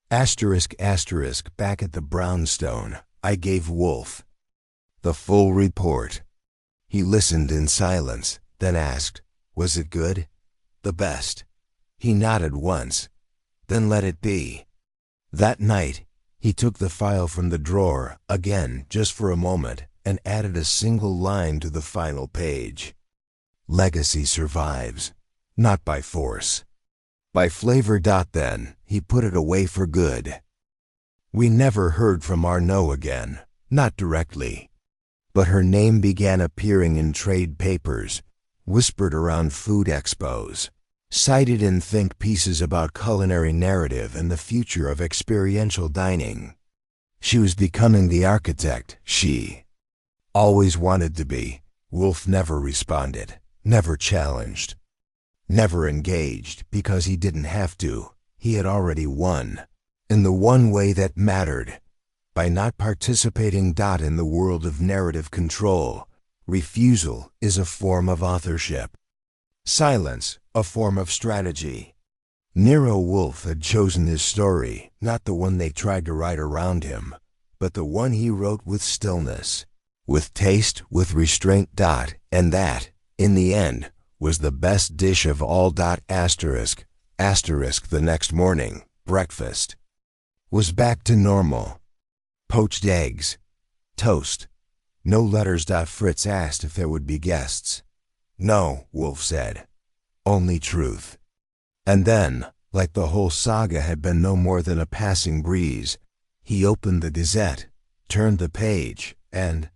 Asterisk, asterisk, back at the brownstone, I gave Wolfe the full report. He listened in silence, then asked, was it good? The best. He nodded once, then let it be. That night, he took the file from the drawer, again, just for a moment, and added a single line to the final page. Legacy survives, not by force. By flavor. Then, he put it away for good. We never heard from Arnaud again, not directly. But her name began appearing in trade papers, whispered around food expos, cited in think pieces about culinary narrative and the future of experiential dining. She was becoming the architect she always wanted to be. Wolfe never responded, never challenged, never engaged because he didn't have to. He had already won, in the one way that mattered. By not participating. In the world of narrative control, refusal is a form of authorship. Silence, a form of strategy. Nero Wolfe had chosen his story, not the one they tried to write around him, but the one he wrote with stillness, with taste, with restraint. And that, in the end, was the best dish of all. Asterisk, asterisk. The next morning, breakfast was back to normal. Poached eggs, toast, no letters. Fritz asked if there would be guests. No, Wolfe said, only truth. And then, like the whole saga had been no more than a passing breeze, he opened the Gazette, turned the page, and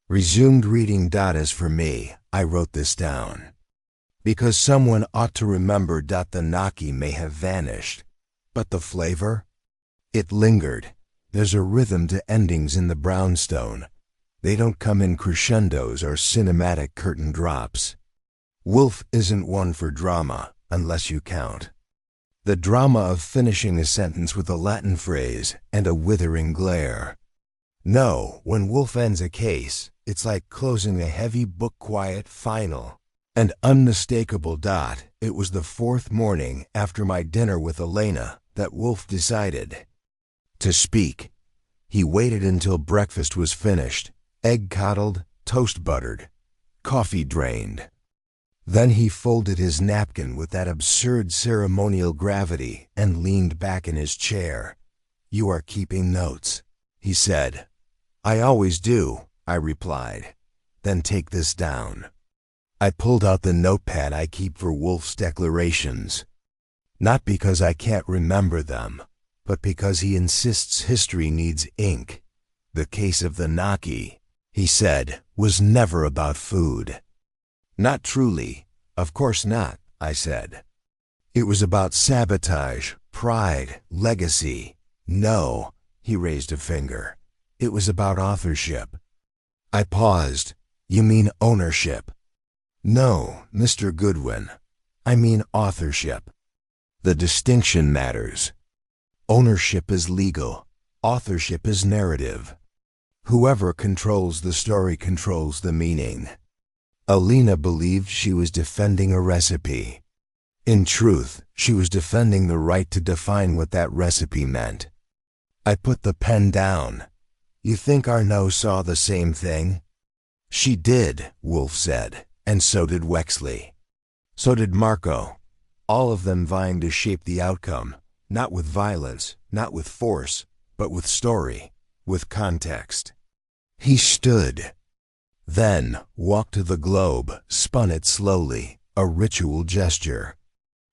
resumed reading. As for me, I wrote this down. Because someone ought to remember. The gnocchi may have vanished, but the flavor? It lingered. There's a rhythm to endings in the brownstone. They don't come in crescendos or cinematic curtain drops. Wolfe isn't one for drama, unless you count the drama of finishing a sentence with a Latin phrase and a withering glare. No, when Wolfe ends a case, it's like closing a heavy book, quiet, final, and unmistakable. It was the fourth morning after my dinner with Elena that Wolfe decided to speak. He waited until breakfast was finished, egg coddled, toast buttered, coffee drained. Then he folded his napkin with that absurd ceremonial gravity and leaned back in his chair. "You are keeping notes," he said. "I always do," I replied. "Then take this down." I pulled out the notepad I keep for Wolfe's declarations. Not because I can't remember them, but because he insists history needs ink. The case of the Gnocchi, he said, was never about food. "Not truly. Of course not," I said. "It was about sabotage, pride, legacy." "No," he raised a finger. "It was about authorship." I paused. "You mean ownership?" "No, Mr. Goodwin. I mean authorship. The distinction matters. Ownership is legal. Authorship is narrative. Whoever controls the story controls the meaning." Alina believed she was defending a recipe. In truth, she was defending the right to define what that recipe meant. I put the pen down. "You think Arnaud saw the same thing?" "She did," Wolfe said, "and so did Wexley. So did Marco. All of them vying to shape the outcome, not with violence, not with force, but with story, with context." He stood. Then walked to the globe, spun it slowly, a ritual gesture.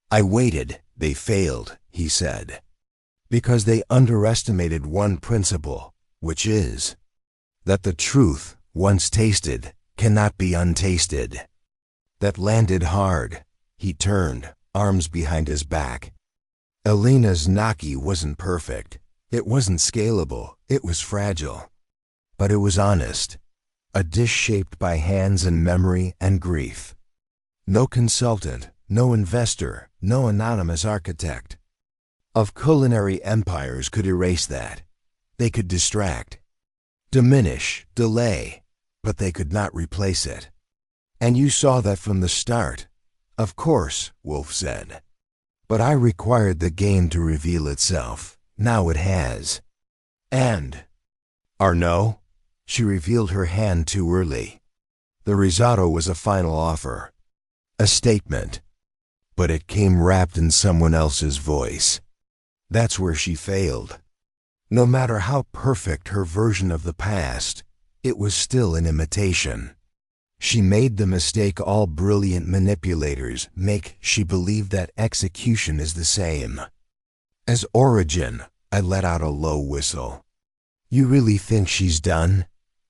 "I waited. They failed," he said, "because they underestimated one principle, which is that the truth, once tasted, cannot be untasted." That landed hard. He turned, arms behind his back. Alina's Gnocchi wasn't perfect. It wasn't scalable. It was fragile. But it was honest. A dish shaped by hands and memory and grief. No consultant, no investor, no anonymous architect of culinary empires could erase that. They could distract, diminish, delay, but they could not replace it. "And you saw that from the start." "Of course," Wolfe said. "But I required the game to reveal itself. Now it has." "And Arnaud?" She revealed her hand too early. The risotto was a final offer, a statement, but it came wrapped in someone else's voice. That's where she failed. No matter how perfect her version of the past, it was still an imitation. She made the mistake all brilliant manipulators make. She believed that execution is the same. As origin, I let out a low whistle. "You really think she's done?"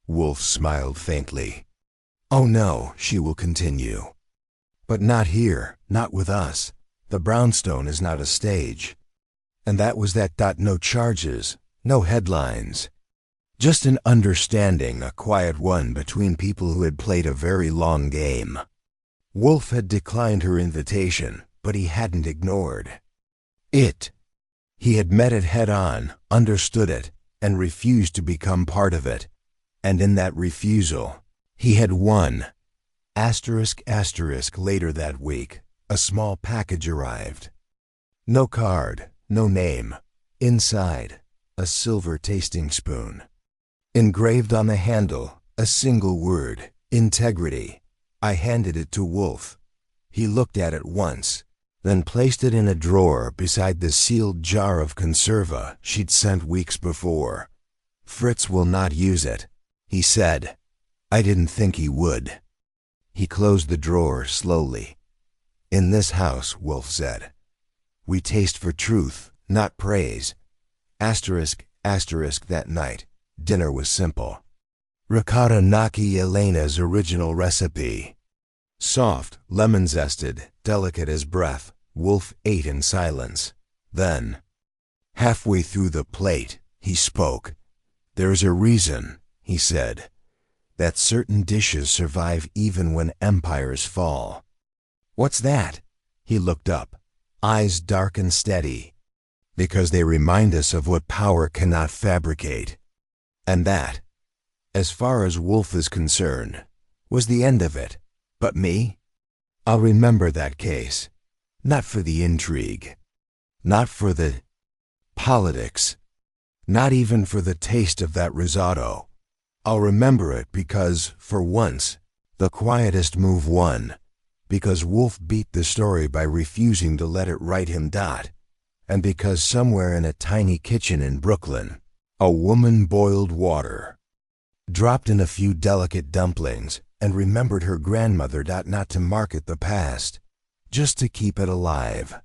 Wolfe smiled faintly. "Oh no," she will continue. "But not here, not with us. The brownstone is not a stage." And that was that. No charges, no headlines. Just an understanding, a quiet one between people who had played a very long game. Wolfe had declined her invitation, but he hadn't ignored it. He had met it head on, understood it, and refused to become part of it. And in that refusal, he had won. Later that week, a small package arrived. No card, no name. Inside, a silver tasting spoon. Engraved on the handle, a single word, integrity. I handed it to Wolfe. He looked at it once, then placed it in a drawer beside the sealed jar of conserva she'd sent weeks before. "Fritz will not use it," he said. I didn't think he would. He closed the drawer slowly. "In this house," Wolfe said, "we taste for truth, not praise." That night, dinner was simple. Ricotta Gnocchi, Elena's original recipe. Soft, lemon-zested, delicate as breath, Wolfe ate in silence. Then, halfway through the plate, he spoke. "There's a reason," he said, "that certain dishes survive even when empires fall." "What's that?" He looked up, eyes dark and steady. "Because they remind us of what power cannot fabricate." And that, as far as Wolfe is concerned, was the end of it. But me? I'll remember that case. Not for the intrigue. Not for the politics. Not even for the taste of that risotto. I'll remember it because, for once, the quietest move won. because Wolfe beat the story by refusing to let it write him. And because somewhere in a tiny kitchen in Brooklyn, a woman boiled water, dropped in a few delicate dumplings, and remembered her grandmother. Not to market the past, just to keep it alive.